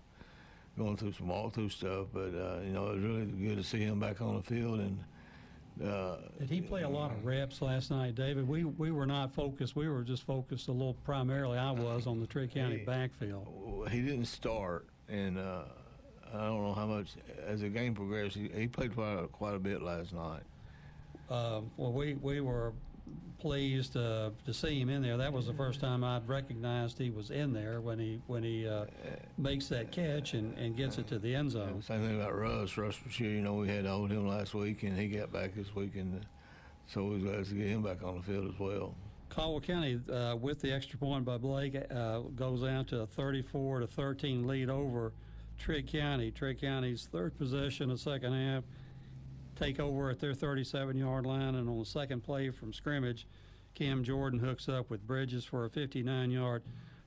going through some walkthrough stuff, but it was really good to see him back on the field. And did he play a lot of reps last night, David? We were not focused. We were just focused a little. Primarily, I was on the Trigg County backfield. He didn't start, and I don't know how much as the game progressed. He played quite a bit last night. Well, we were pleased to see him in there. That was the first time I'd recognized he was in there when he makes that catch and gets it to the end zone. Same thing about Russ Brashear. We had to hold him last week, and he got back this week, and so we was glad to get him back on the field as well. Caldwell County, with the extra point by Blake, goes out to a 34-13 lead over Trigg County. Trigg County's third possession of the second half. Take over at their 37-yard line, and on the second play from scrimmage, Cam Jordan hooks up with Bridges for a 59-yard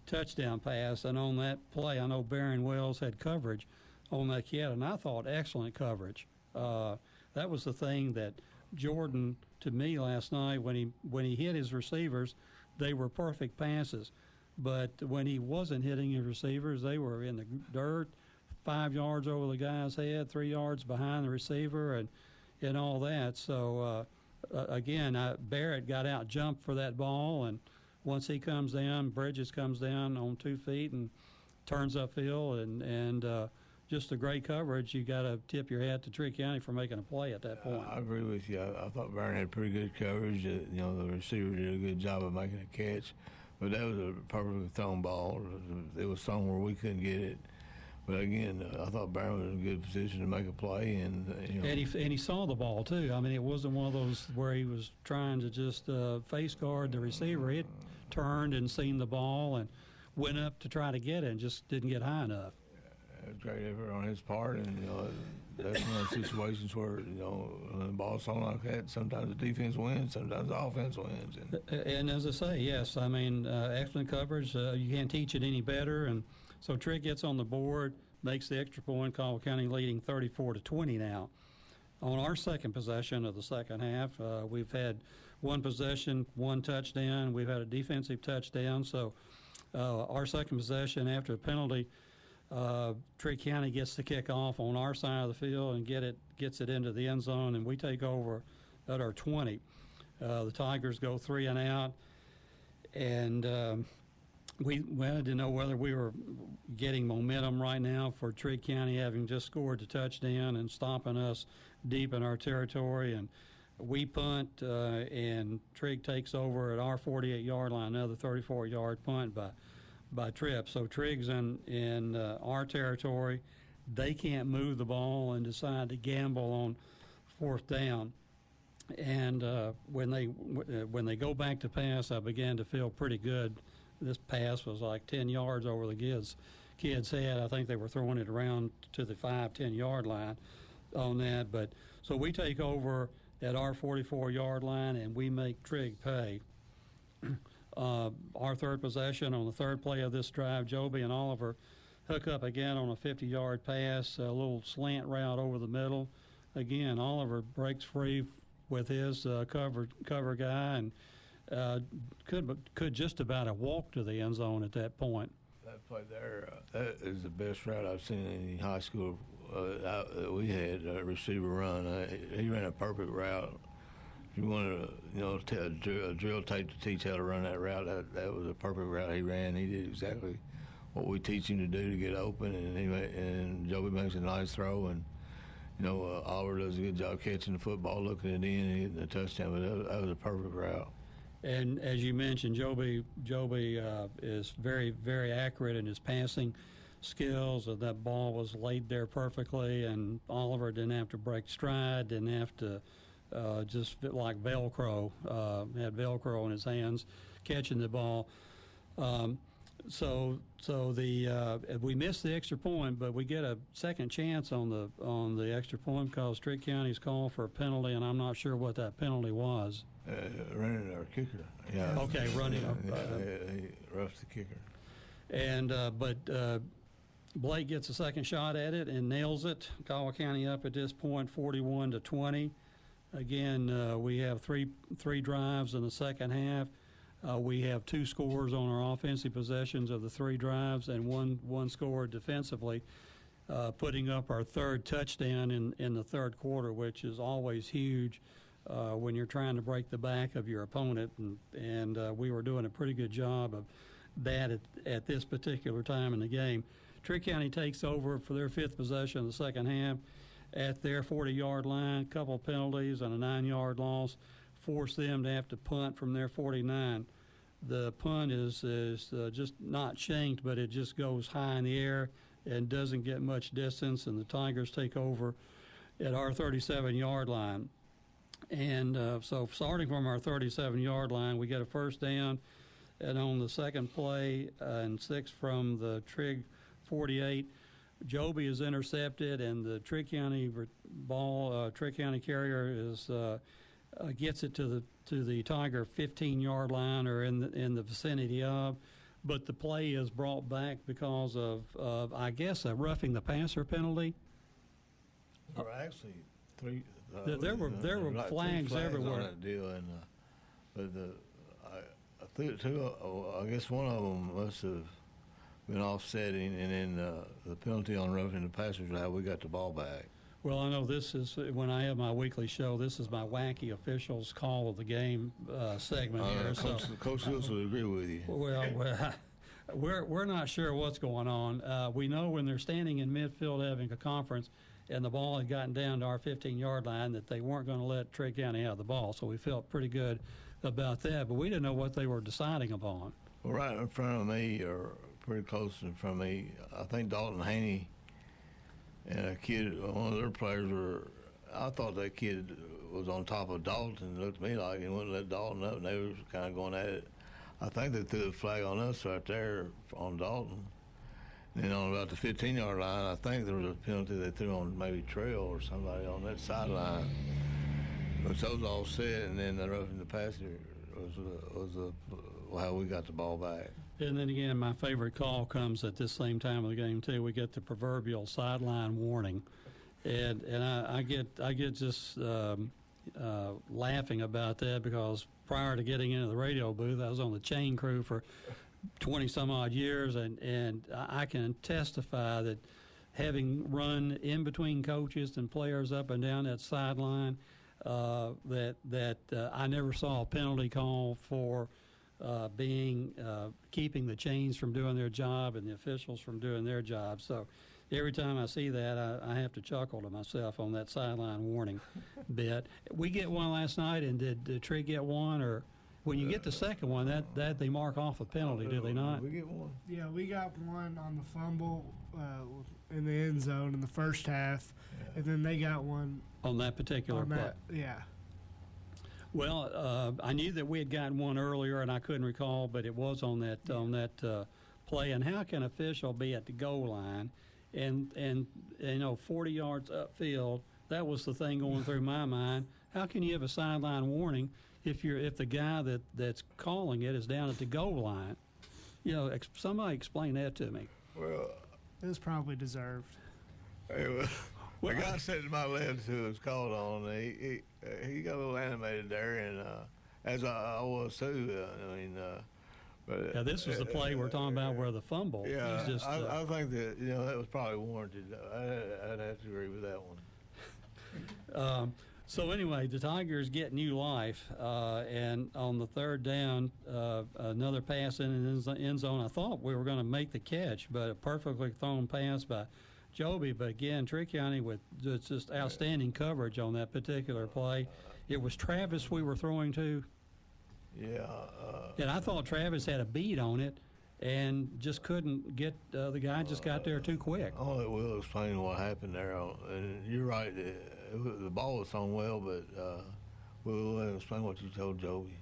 touchdown pass. And on that play, I know Barron Wells had coverage on that kid, and I thought excellent coverage. That was the thing that Jordan, to me last night, when he hit his receivers, they were perfect passes. But when he wasn't hitting his receivers, they were in the dirt, 5 yards over the guy's head, 3 yards behind the receiver, and all that. So, again, Barrett got out, jumped for that ball, and once he comes down, Bridges comes down on 2 feet and turns upfield, and just a great coverage. You got to tip your hat to Trigg County for making a play at that point. I agree with you. I thought Barrett had pretty good coverage. The receiver did a good job of making a catch, but that was a perfectly thrown ball. It was somewhere we couldn't get it. But again, I thought Barron was in a good position to make a play, and he saw the ball too. I mean, it wasn't one of those where he was trying to just face guard the receiver. He turned and seen the ball and went up to try to get it, and just didn't get high enough. It was a great effort on his part, and that's one of those situations where when the ball's thrown like that, sometimes the defense wins, sometimes the offense wins. And as I say, yes, I mean, excellent coverage. You can't teach it any better, and so Trigg gets on the board, makes the extra point. Caldwell County leading 34-20 now. On our second possession of the second half, we've had one possession, one touchdown. We've had a defensive touchdown. So our second possession after a penalty, Trigg County gets the kick off on our side of the field and gets it into the end zone, and we take over at our 20. The Tigers go 3 and out, and we wanted to know whether we were getting momentum right now for Trigg County having just scored the touchdown and stopping us deep in our territory. And we punt, and Trigg takes over at our 48-yard line, another 34-yard punt by Tripp. So Trigg's in our territory. They can't move the ball and decide to gamble on fourth down. And when they go back to pass, I began to feel pretty good. This pass was like 10 yards over the kid's head. I think they were throwing it around to the 5-10-yard line on that. But so we take over at our 44-yard line, and we make Trigg pay. Our third possession on the third play of this drive, Joby and Oliver hook up again on a 50-yard pass, a little slant route over the middle. Again, Oliver breaks free with his cover guy, and could just about have walked to the end zone at that point. That play there, that is the best route I've seen in any high school that we had a receiver run. He ran a perfect route. If you wanted a drill tape to teach how to run that route, that was a perfect route he ran. He did exactly what we teach him to do to get open, and Joby makes a nice throw, and Oliver does a good job catching the football, looking it in, and hitting the touchdown. But that was a perfect route. And as you mentioned, Joby is very, very accurate in his passing skills. That ball was laid there perfectly, and Oliver didn't have to break stride, didn't have to just fit like Velcro, had Velcro in his hands catching the ball. So we missed the extra point, but we get a second chance on the extra point because Trigg County's called for a penalty, and I'm not sure what that penalty was. Running our kicker. Yeah. Okay, running. He roughed the kicker. And but Blake gets a second shot at it and nails it. Caldwell County up at this point, 41-20. Again, we have three drives in the second half. We have 2 scores on our offensive possessions of the 3 drives and one score defensively, putting up our third touchdown in the third quarter, which is always huge when you're trying to break the back of your opponent. And we were doing a pretty good job of that at this particular time in the game. Trigg County takes over for their 5th possession of the second half at their 40-yard line. A couple penalties and a 9-yard loss force them to have to punt from their 49. The punt is just not shanked, but it just goes high in the air and doesn't get much distance, and the Tigers take over at our 37-yard line. And so starting from our 37-yard line, we get a first down, and on the second play and 6 from the Trigg 48, Joby is intercepted, and the Trigg County ball, Trigg County carrier is gets it to the Tiger 15-yard line or in the vicinity of, but the play is brought back because of I guess a roughing the passer penalty. There were actually 3. There were like flags everywhere. On that deal, and but I think 2. I guess one of them must have been offsetting, and then the penalty on roughing the passer is how we got the ball back. Well, I know this is when I have my weekly show. This is my wacky officials call of the game segment here. Coach Wilson would agree with you. Well, we're not sure what's going on. We know when they're standing in midfield having a conference, and the ball had gotten down to our 15-yard line, that they weren't going to let Trigg County have the ball. So we felt pretty good about that, but we didn't know what they were deciding upon. Well, right in front of me, or pretty close in front of me, I think Dalton Haney and a kid, one of their players I thought that kid was on top of Dalton. It looked to me like he wouldn't let Dalton up, and they were kind of going at it. I think they threw the flag on us right there on Dalton. And then on about the 15-yard line, I think there was a penalty they threw on maybe Trail or somebody on that sideline. Which those all set, and then the roughing the passer was how we got the ball back. And then again, my favorite call comes at this same time of the game too. We get the proverbial sideline warning, and I get just laughing about that, because prior to getting into the radio booth, I was on the chain crew for 20 some odd years, and I can testify that having run in between coaches and players up and down that sideline, that I never saw a penalty call for keeping the chains from doing their job and the officials from doing their job. So every time I see that, I have to chuckle to myself on that sideline warning bit. We get one last night, and did Trigg get one? Or when you get the second one, that they mark off a penalty, do they not? We get one. Yeah, we got one on the fumble in the end zone in the first half, and then they got one on that particular play. Yeah. Well, I knew that we had gotten one earlier, and I couldn't recall, but it was on that play. And how can an official be at the goal line and 40 yards upfield? That was the thing going through my mind. How can you have a sideline warning if the guy that's calling it is down at the goal line? Somebody explain that to me. Well, it was probably deserved. The guy sitting to my left who was called on, he got a little animated there, and as I was too. But this was the play we're talking about where the fumble. Yeah, just, I think that that was probably warranted. I'd have to agree with that one. So anyway, the Tigers get new life, and on the third down, another pass in the end zone. I thought we were going to make the catch, but a perfectly thrown pass by Joby. But again, Trigg County with just outstanding coverage on that particular play. It was Travis we were throwing to. Yeah. And I thought Travis had a beat on it and just couldn't get the guy just got there too quick. Only will explain what happened there. And you're right. The ball was thrown well, but we'll explain what you told Joby.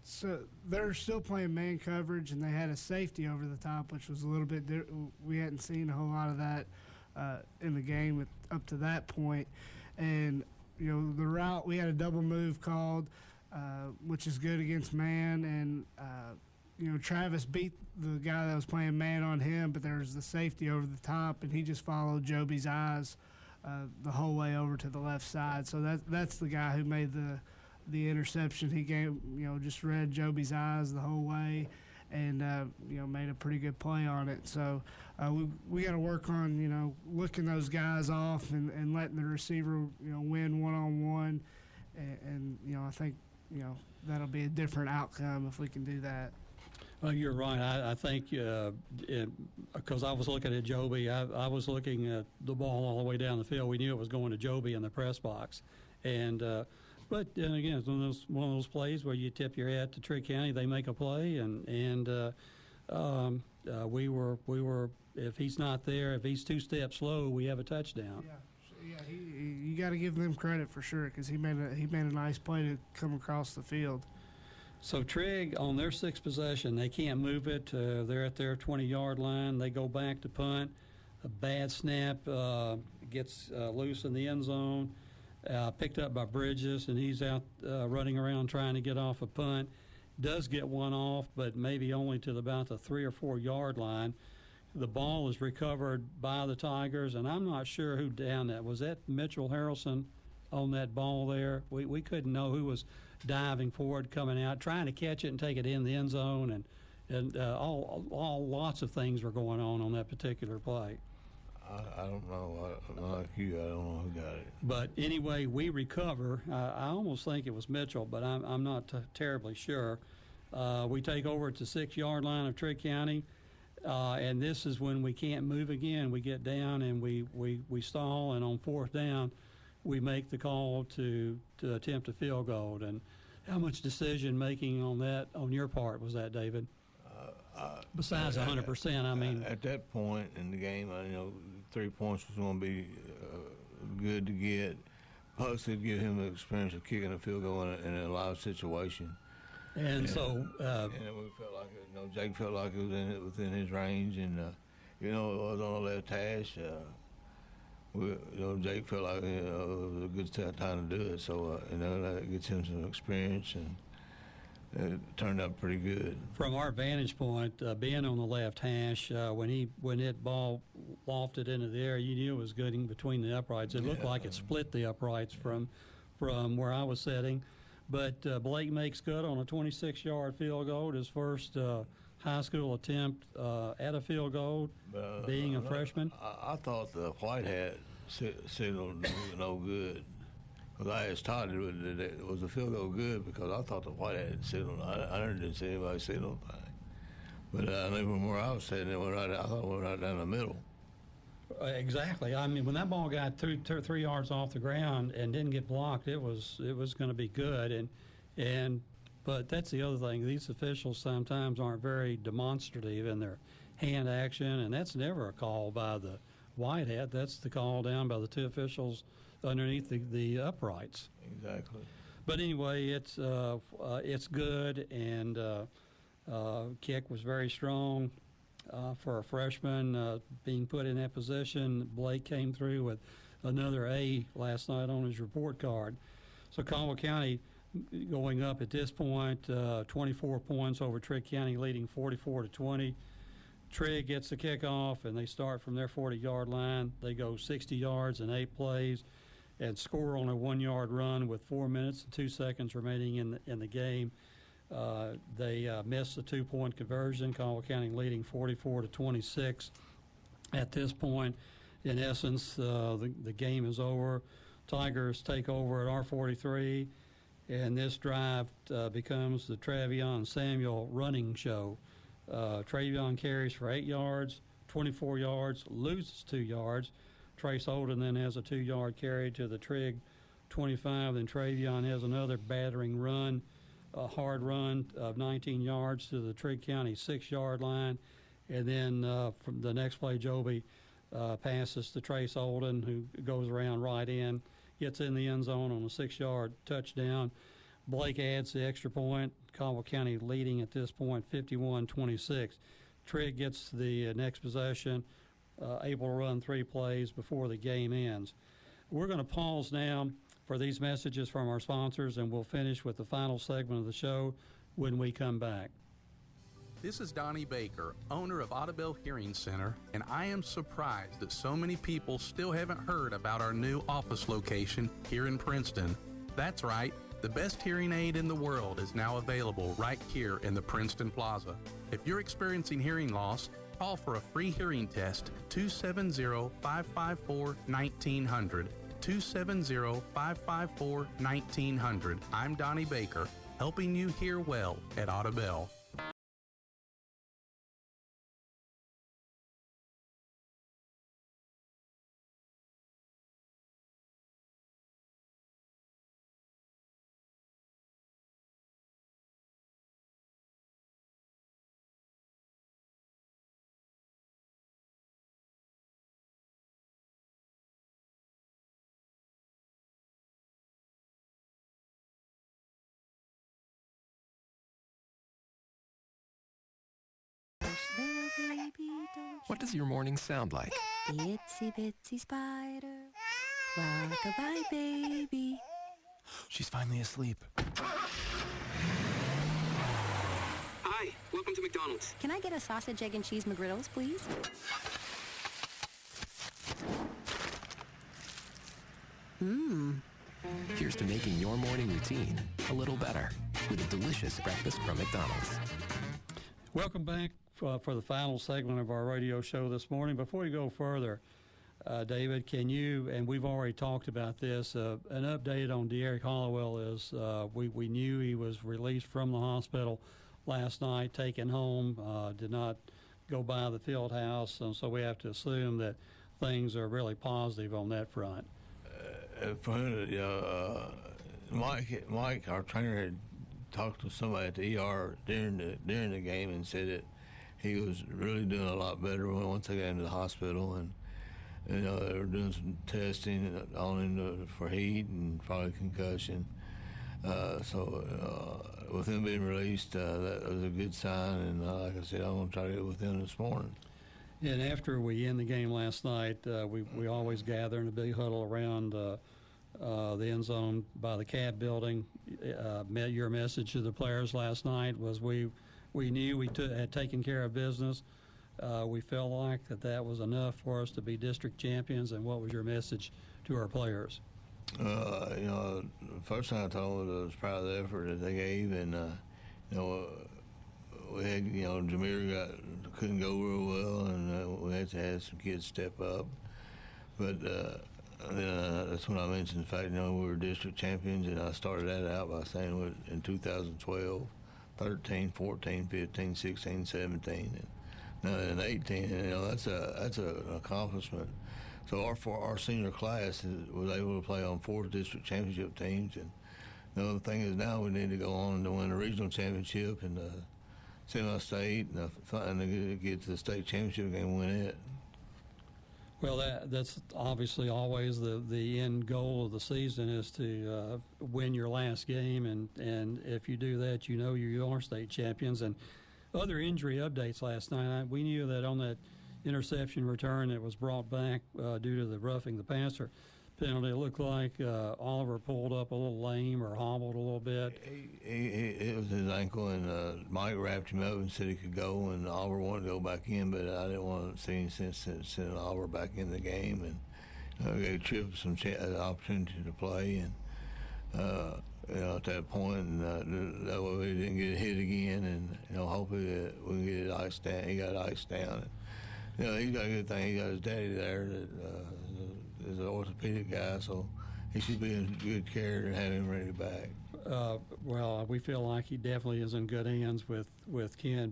So they're still playing man coverage, and they had a safety over the top, which was a little bit we hadn't seen a whole lot of that in the game up to that point. And, the route, we had a double move called, which is good against man. And, Travis beat the guy that was playing man on him, but there was the safety over the top, and he just followed Joby's eyes the whole way over to the left side. So that's the guy who made the interception. He gave, just read Joby's eyes the whole way, and made a pretty good play on it. So we got to work on looking those guys off and letting the receiver win one-on-one, and I think that'll be a different outcome if we can do that. Well, you're right. I think because I was looking at Joby, I was looking at the ball all the way down the field. We knew it was going to Joby in the press box, and but again, it's one of those plays where you tip your hat to Trigg County. They make a play, and we were if he's not there, if he's 2 steps slow, we have a touchdown. Yeah, you got to give them credit for sure, because he made a nice play to come across the field. So Trigg, on their 6th possession, they can't move it. They're at their 20-yard line. They go back to punt. A bad snap gets loose in the end zone, picked up by Bridges, and he's out running around trying to get off a punt. Does get one off, but maybe only to about the 3 or 4 yard line. The ball is recovered by the Tigers, and I'm not sure who down that. Was that Mitchell Harrelson on that ball there? We couldn't know who was diving forward, coming out, trying to catch it and take it in the end zone, and all lots of things were going on that particular play. I don't know. Like you, I don't know who got it. But anyway, we recover. I almost think it was Mitchell, but I'm not terribly sure. We take over at the 6 yard line of Trigg County, and this is when we can't move again. We get down and we stall, and on 4th down, we make the call to attempt a field goal. And how much decision making on your part was that, David? Besides 100%, I mean. At that point in the game, 3 points was going to be good to get. Plus, it'd give him the experience of kicking a field goal in a live situation. And so, and we felt like Jake felt like it was within his range, and it was on the left hash. Jake felt like it was a good time to do it. So that gets him some experience, and it turned out pretty good. From our vantage point, being on the left hash, when that ball lofted into the air, you knew it was getting between the uprights. It looked like it split the uprights from where I was sitting. But Blake makes good on a 26-yard field goal, his first high school attempt at a field goal, being a freshman. I thought the white hat signal no good. Because I asked Todd, was the field goal good? Because I thought the white hat signaled. I didn't see anybody signal anything. But I knew from where I was sitting, I thought it went right down the middle. Exactly. I mean, when that ball got 3 yards off the ground and didn't get blocked, it was going to be good. But that's the other thing. These officials sometimes aren't very demonstrative in their hand action, and that's never a call by the white hat. That's the call down by the 2 officials underneath the uprights. Exactly. But anyway, it's good, and kick was very strong. For a freshman being put in that position, Blake came through with another A last night on his report card. So Caldwell County going up at this point, 24 points over Trigg County, leading 44-20. Trigg gets the kickoff, and they start from their 40-yard line. They go 60 yards in 8 plays and score on a 1-yard run with 4 minutes and 2 seconds remaining in the game. They missed the 2-point conversion. Caldwell County leading 44-26. At this point, in essence, the game is over. Tigers take over at our 43, and this drive becomes the Travion Samuel running show. Travion carries for 8 yards, 24 yards, loses 2 yards. Trace Holden then has a 2-yard carry to the Trigg 25. Then Travion has another battering run, a hard run of 19 yards to the Trigg County 6-yard line. And then from the next play, Joby passes to Trace Holden, who goes around right in, gets in the end zone on a 6-yard touchdown. Blake adds the extra point. Caldwell County leading at this point 51-26. Trigg gets the next possession, able to run 3 plays before the game ends. We're going to pause now for these messages from our sponsors, and we'll finish with the final segment of the show when we come back. This is Donnie Baker, owner of Audubell Hearing Center, and I am surprised that so many people still haven't heard about our new office location here in Princeton. That's right, the best hearing aid in the world is now available right here in the Princeton Plaza. If you're experiencing hearing loss, call for a free hearing test, 270-554-1900, 270-554-1900. I'm Donnie Baker, helping you hear well at Audubell. What does your morning sound like? Itsy bitsy spider, rock-a-bye baby. She's finally asleep. Hi, welcome to McDonald's. Can I get a sausage, egg, and cheese McGriddles, please? Here's to making your morning routine a little better with a delicious breakfast from McDonald's. Welcome back for the final segment of our radio show this morning. Before we go further, David, can you, and we've already talked about this, an update on De'Eric Hollowell is we knew he was released from the hospital last night, taken home, did not go by the field house, and so we have to assume that things are really positive on that front. For him, Mike, our trainer, had talked to somebody at the ER during the game and said that he was really doing a lot better once they got into the hospital, and they were doing some testing on him for heat and probably concussion. So with him being released, that was a good sign, and like I said, I'm going to try to get with him this morning. And after we end the game last night, we always gather in a big huddle around the end zone by the CAB building. Your message to the players last night was we knew we had taken care of business. We felt like that was enough for us to be district champions. And what was your message to our players? The first thing I told them, I was proud of the effort that they gave, and we had, Jameer couldn't go real well, and we had to have some kids step up. But that's when I mentioned the fact, we were district champions, and I started that out by saying in 2012, 13, 14, 15, 16, 17, and now in 18, that's an accomplishment. So our senior class was able to play on 4 district championship teams, and the thing is now we need to go on to win a regional championship and semi-state and to get to the state championship game and win it. Well, that's obviously always the end goal of the season is to win your last game, and if you do that, you are state champions. And other injury updates last night, we knew that on that interception return that was brought back due to the roughing the passer penalty, it looked like Oliver pulled up a little lame or hobbled a little bit. It was his ankle, and Mike wrapped him up and said he could go, and Oliver wanted to go back in, but I didn't want to see any sense in sending Oliver back in the game, and we gave Tripp some opportunity to play, and at that point, and that way we didn't get hit again, and hopefully we can get it iced down. He got iced down, and he's got a good thing. He got his daddy there that is an orthopedic guy, so he should be in good care and have him ready back. Well, we feel like he definitely is in good hands with Ken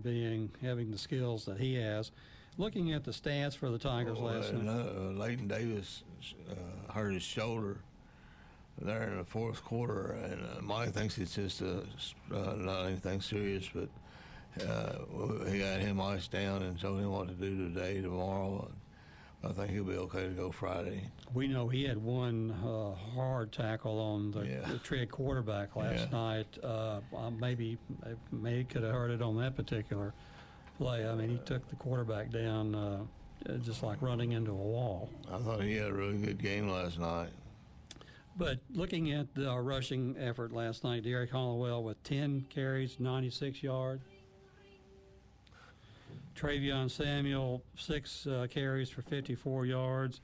having the skills that he has. Looking at the stats for the Tigers last night, Leighton Davis hurt his shoulder there in the fourth quarter, and Mike thinks it's just not anything serious, but he got him iced down and told him what to do today, tomorrow. I think he'll be okay to go Friday. We know he had one hard tackle on the Trigg quarterback last night. Maybe could have heard it on that particular play. I mean, he took the quarterback down just like running into a wall. I thought he had a really good game last night. But looking at the rushing effort last night, Derek Hollowell with 10 carries, 96 yards. Travion Samuel, 6 carries for 54 yards.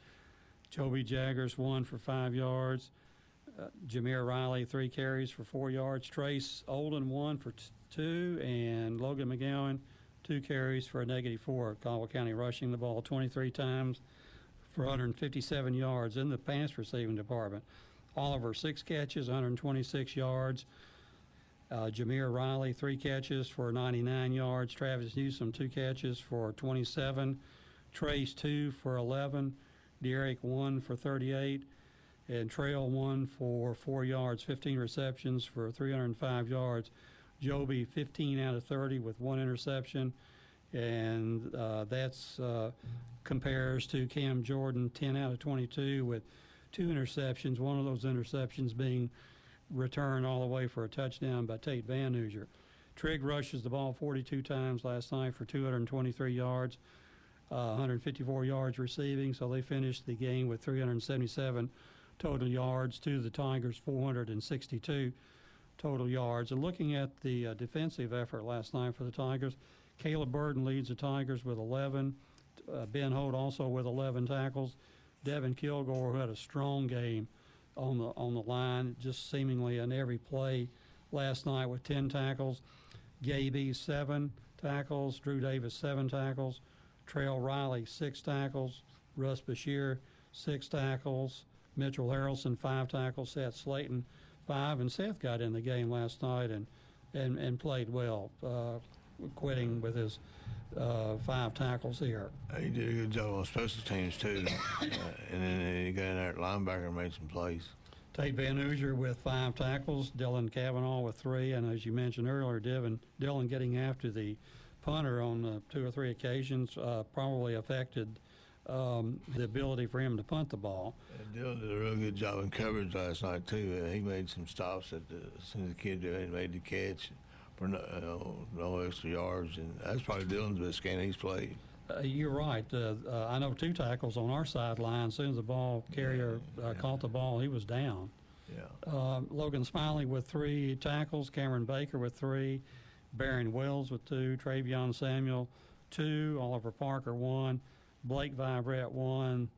Joby Jaggers, 1 for 5 yards. Jameer Riley, 3 carries for 4 yards. Trace Olden, 1 for 2. And Logan McGowan, 2 carries for a -4. Caldwell County rushing the ball 23 times for 157 yards in the pass receiving department. Oliver, 6 catches, 126 yards. Jameer Riley, 3 catches for 99 yards. Travis Newsom, 2 catches for 27. Trace, 2 for 11. Derek, 1 for 38. And Trail, 1 for 4 yards, 15 receptions for 305 yards. Joby, 15 out of 30 with 1 interception. And that's compares to Cam Jordan, 10 out of 22 with 2 interceptions, one of those interceptions being returned all the way for a touchdown by Tate Van Hoosier. Trigg rushes the ball 42 times last night for 223 yards, 154 yards receiving, so they finished the game with 377 total yards to the Tigers' 462 total yards. And looking at the defensive effort last night for the Tigers, Caleb Burden leads the Tigers with 11. Ben Holt also with 11 tackles. Devin Kilgore, who had a strong game on the line, just seemingly in every play last night with 10 tackles. Gaby, 7 tackles. Drew Davis, 7 tackles. Trail Riley, 6 tackles. Russ Bashir, 6 tackles. Mitchell Harrelson, 5 tackles. Seth Slayton, 5. And Seth got in the game last night and played well, quitting with his 5 tackles here. He did a good job on special teams, too. And then he got in there at linebacker and made some plays. Tate Van Hoosier with 5 tackles. Dylan Cavanaugh with 3. And as you mentioned earlier, Dylan getting after the punter on 2 or 3 occasions probably affected the ability for him to punt the ball. And Dylan did a real good job in coverage last night, too. He made some stops as soon as the kid made the catch for no extra yards, and that's probably Dylan's best game he's played. You're right. I know 2 tackles on our sideline. As soon as the ball carrier caught the ball, he was down. Yeah. Logan Smiley with 3 tackles. Cameron Baker with 3. Barron Wells with 2. Travion Samuel 2. Oliver Parker 1. Blake Vibrett 1.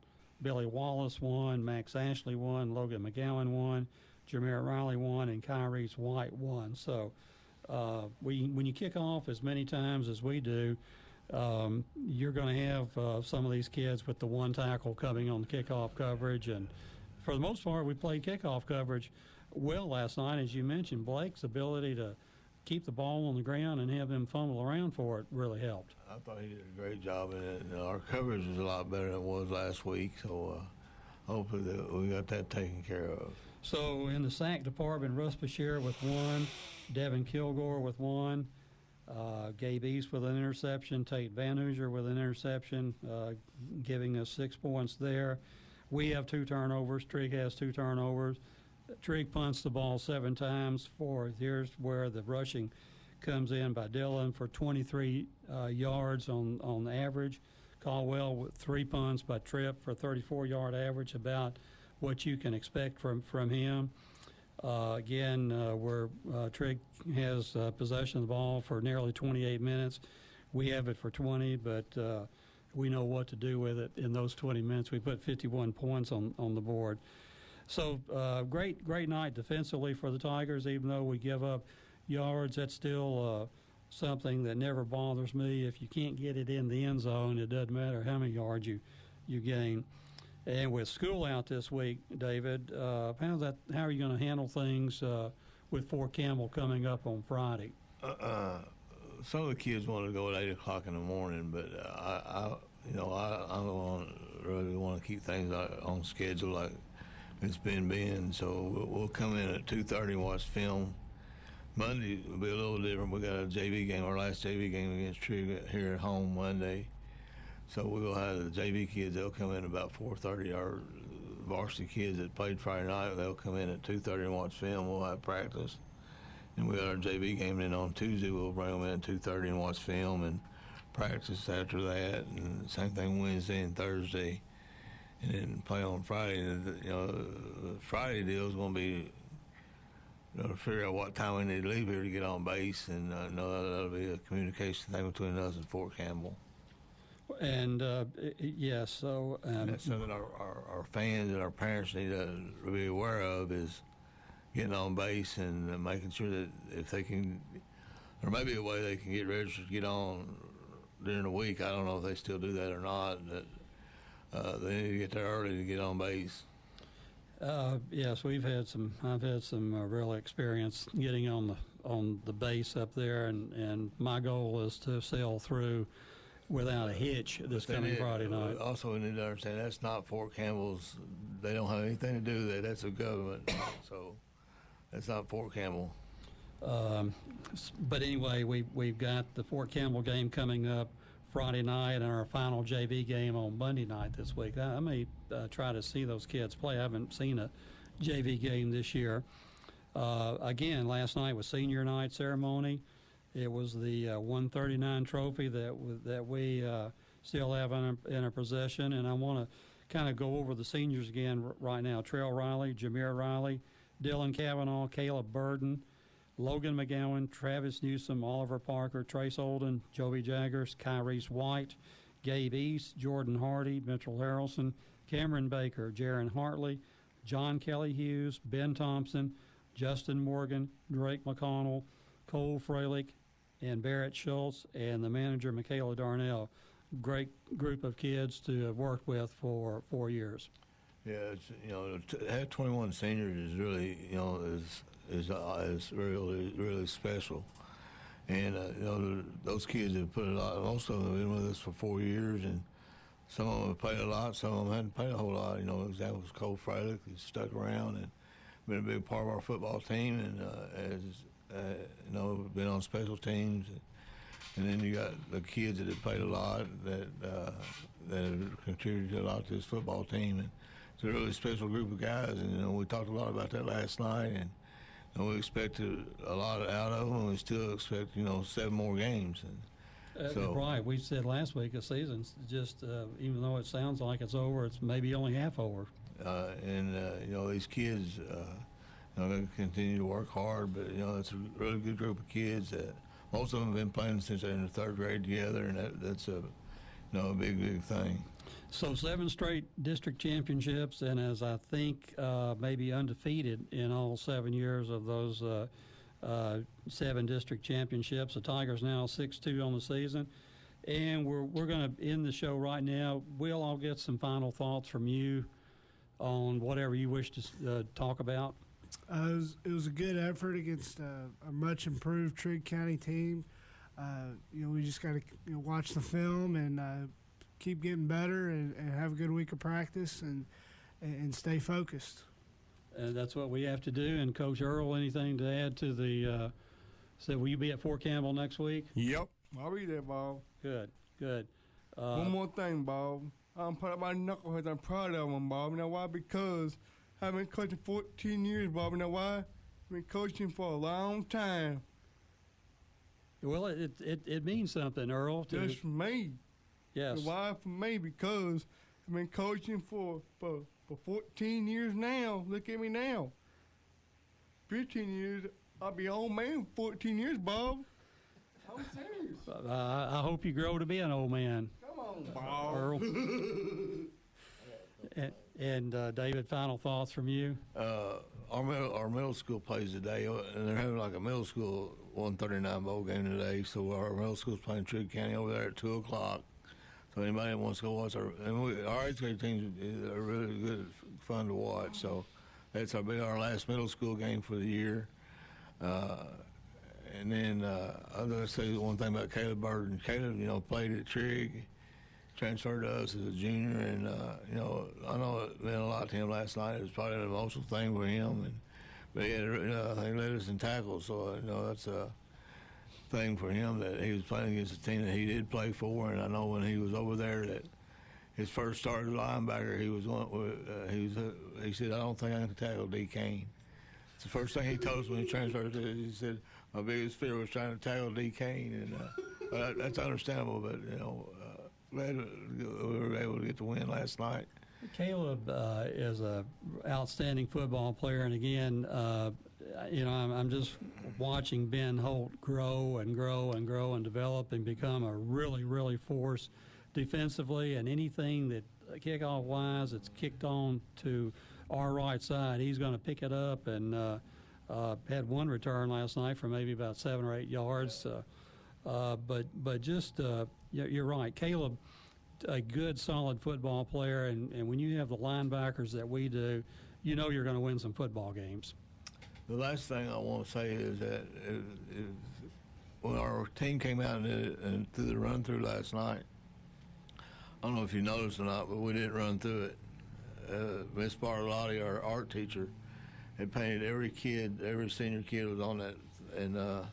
Billy Wallace 1. Max Ashley 1. Logan McGowan 1. Jameer Riley 1. And Kyrese White 1. So when you kick off as many times as we do, you're going to have some of these kids with the 1 tackle coming on the kickoff coverage. And for the most part, we played kickoff coverage well last night. As you mentioned, Blake's ability to keep the ball on the ground and have them fumble around for it really helped. I thought he did a great job in it. And our coverage was a lot better than it was last week. So hopefully we got that taken care of. So in the sack department, Russ Bashir with 1, Devin Kilgore with 1, Gabe East with an interception, Tate Van Hoosier with an interception, giving us 6 points there. We have 2 turnovers. Trigg has 2 turnovers. Trigg punts the ball 7 times. Here's where the rushing comes in by Dylan for 23 yards on average. Caldwell with 3 punts by Tripp for 34-yard average, about what you can expect from him. Again, where Trigg has possession of the ball for nearly 28 minutes. We have it for 20, but we know what to do with it in those 20 minutes. We put 51 points on the board. So great night defensively for the Tigers. Even though we give up yards, that's still something that never bothers me. If you can't get it in the end zone, it doesn't matter how many yards you gain. And with school out this week, David, how are you going to handle things with Fort Campbell coming up on Friday? Some of the kids wanted to go at 8 o'clock in the morning, but I don't really want to keep things on schedule like it's been. So we'll come in at 2:30 and watch film. Monday will be a little different. We got a JV game, our last JV game against Trigg here at home Monday. So we'll have the JV kids. They'll come in about 4:30. Our varsity kids that played Friday night, they'll come in at 2:30 and watch film. We'll have practice. And we got our JV game, and then on Tuesday we'll bring them in at 2:30 and watch film and practice after that. And same thing Wednesday and Thursday, and then play on Friday. And, the Friday deal is going to be to figure out what time we need to leave here to get on base, and that'll be a communication thing between us and Fort Campbell. And yes, so that's something our fans and our parents need to be aware of, is getting on base and making sure that if they can, there may be a way they can get registered to get on during the week. I don't know if they still do that or not. That they need to get there early to get on base. Yes, I've had some real experience getting on the base up there, and my goal is to sail through without a hitch this coming Friday night. Also, we need to understand that's not Fort Campbell's. They don't have anything to do with that. That's a government, so that's not Fort Campbell. But anyway, we've got the Fort Campbell game coming up Friday night and our final JV game on Monday night this week. I may try to see those kids play. I haven't seen a JV game this year. Again, last night was senior night ceremony. It was the 139 trophy that we still have in our possession, and I want to kind of go over the seniors again right now. Trail Riley, Jameer Riley, Dylan Cavanaugh, Caleb Burden, Logan McGowan, Travis Newsom, Oliver Parker, Trace Olden, Joby Jaggers, Kyrese White, Gabe East, Jordan Hardy, Mitchell Harrelson, Cameron Baker, Jaron Hartley, John Kelly Hughes, Ben Thompson, Justin Morgan, Drake McConnell, Cole Freilich, and Barrett Schultz, and the manager, Michaela Darnell. Great group of kids to have worked with for 4 years. Yeah, to have 21 seniors is really, is really special. And, those kids have put a lot, most of them have been with us for 4 years, and some of them have played a lot, some of them hadn't played a whole lot. Example was Cole Freilich. He's stuck around and been a big part of our football team, and been on special teams. And then you got the kids that have played a lot that have contributed a lot to this football team. And it's a really special group of guys. And we talked a lot about that last night. And we expected a lot out of them. And we still expect 7 more games. And right. We said last week the season's just even though it sounds like it's over, it's maybe only half over. These kids. They continue to work hard, but it's a really good group of kids that most of them have been playing since they're in the 3rd grade together, and that's a big thing. So 7 straight district championships, and as I think maybe undefeated in all 7 years of those 7 district championships. The Tigers now 6-2 on the season, and we're going to end the show right now. We'll all get some final thoughts from you on whatever you wish to talk about. It was a good effort against a much improved Trigg County team. We just got to watch the film and keep getting better and have a good week of practice and stay focused. And that's what we have to do. And Coach Earl, anything to add to the? Will you be at Fort Campbell next week? Yep, I'll be there, Bob. Good. One more thing, Bob. I'm proud of my knuckleheads. I'm proud of them, Bob. You know why? Because I've been coaching 14 years, Bob. You know why? I've been coaching for a long time. Well, it means something, Earl. Just for me. Yes. Why for me? Because I've been coaching for 14 years now. Look at me now. 15 years. I'll be old man 14 years, Bob. I'm serious. I hope you grow to be an old man. Come on, Bob. Earl. And David, final thoughts from you? Our middle school plays today, and they're having like a middle school 139 bowl game today. So our middle school's playing Trigg County over there at 2:00. So anybody that wants to go watch our 8th grade teams are really good, fun to watch. So that's our last middle school game for the year. And then I'm going to say one thing about Caleb Burden. Caleb, played at Trigg, transferred to us as a junior, and I know it meant a lot to him last night. It was probably an emotional thing for him, but he had, he led us in tackles. So that's thing for him that he was playing against a team that he did play for, and I know when he was over there that his first start as a linebacker, he said, I don't think I can tackle D. Kane. It's the first thing he told us when he transferred. He said, my biggest fear was trying to tackle D. Kane, and that's understandable, but, glad we were able to get the win last night. Caleb is an outstanding football player, and again, I'm just watching Ben Holt grow and grow and grow and develop and become a really, really force defensively, and anything that kickoff-wise that's kicked on to our right side, he's going to pick it up, and had one return last night for maybe about 7 or 8 yards. But just you're right, Caleb, a good, solid football player, and when you have the linebackers that we do, you know you're going to win some football games. The last thing I want to say is that when our team came out and threw the run-through last night, I don't know if you noticed or not, but we didn't run through it. Miss Barlotti, our art teacher, had painted every senior kid was on that, and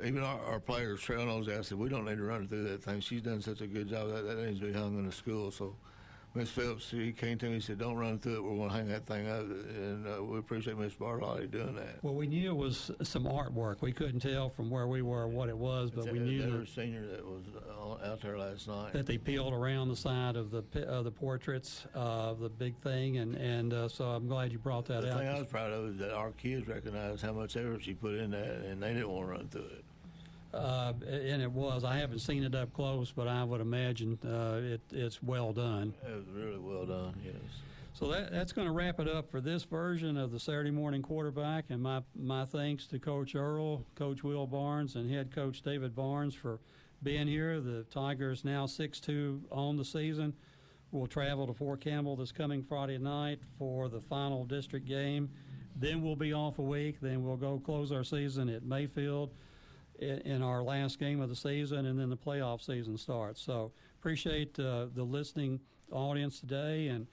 even our players, Trail knows that. I said, we don't need to run through that thing. She's done such a good job. That needs to be hung in the school. So Miss Phillips, he came to me and said, don't run through it. We're going to hang that thing up. And we appreciate Miss Barlotti doing that. Well, we knew it was some artwork. We couldn't tell from where we were what it was, but we knew that senior that was out there last night. That they peeled around the side of the portraits of the big thing, and so I'm glad you brought that out. The thing I was proud of is that our kids recognized how much effort she put in that, and they didn't want to run through it. And it was. I haven't seen it up close, but I would imagine it's well done. It was really well done, yes. So that's going to wrap it up for this version of the Saturday Morning Quarterback, and my thanks to Coach Earl, Coach Will Barnes, and Head Coach David Barnes for being here. The Tigers now 6-2 on the season. We'll travel to Fort Campbell this coming Friday night for the final district game. Then we'll be off a week. Then we'll go close our season at Mayfield in our last game of the season, and then the playoff season starts. So appreciate the listening audience today, and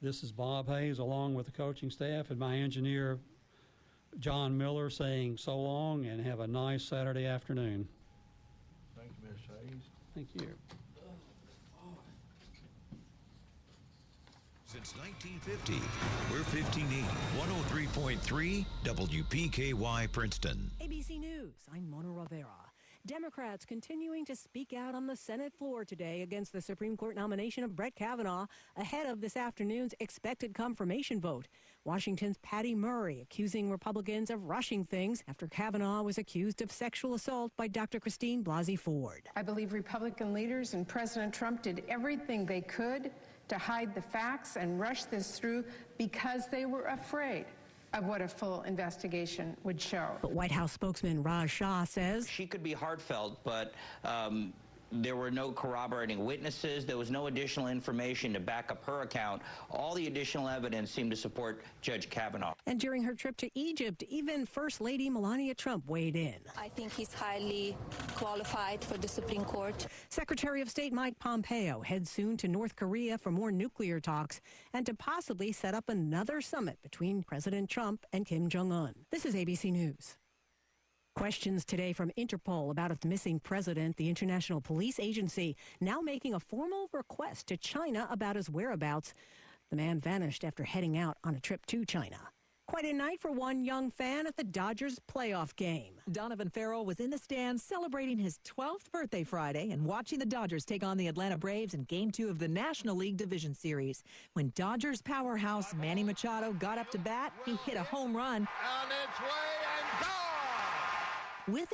this is Bob Hayes along with the coaching staff and my engineer John Miller saying so long and have a nice Saturday afternoon. Thank you, Mr. Hayes. Thank you. Since 1950, we're 1580, 103.3 WPKY Princeton. ABC News, I'm Mona Rivera. Democrats continuing to speak out on the Senate floor today against the Supreme Court nomination of Brett Kavanaugh ahead of this afternoon's expected confirmation vote. Washington's Patty Murray accusing Republicans of rushing things after Kavanaugh was accused of sexual assault by Dr. Christine Blasey Ford. I believe Republican leaders and President Trump did everything they could to hide the facts and rush this through because they were afraid of what a full investigation would show. But White House spokesman Raj Shah says she could be heartfelt, but there were no corroborating witnesses. There was no additional information to back up her account. All the additional evidence seemed to support Judge Kavanaugh. And during her trip to Egypt, even First Lady Melania Trump weighed in. I think he's highly qualified for the Supreme Court. Secretary of State Mike Pompeo heads soon to North Korea for more nuclear talks and to possibly set up another summit between President Trump and Kim Jong-un. This is ABC News. Questions today from Interpol about its missing president, the International Police Agency, now making a formal request to China about his whereabouts. The man vanished after heading out on a trip to China. Quite a night for one young fan at the Dodgers playoff game. Donovan Farrell was in the stands celebrating his 12th birthday Friday and watching the Dodgers take on the Atlanta Braves in Game 2 of the National League Division Series. When Dodgers powerhouse Manny Machado got up to bat, he hit a home run. On its way and gone! With his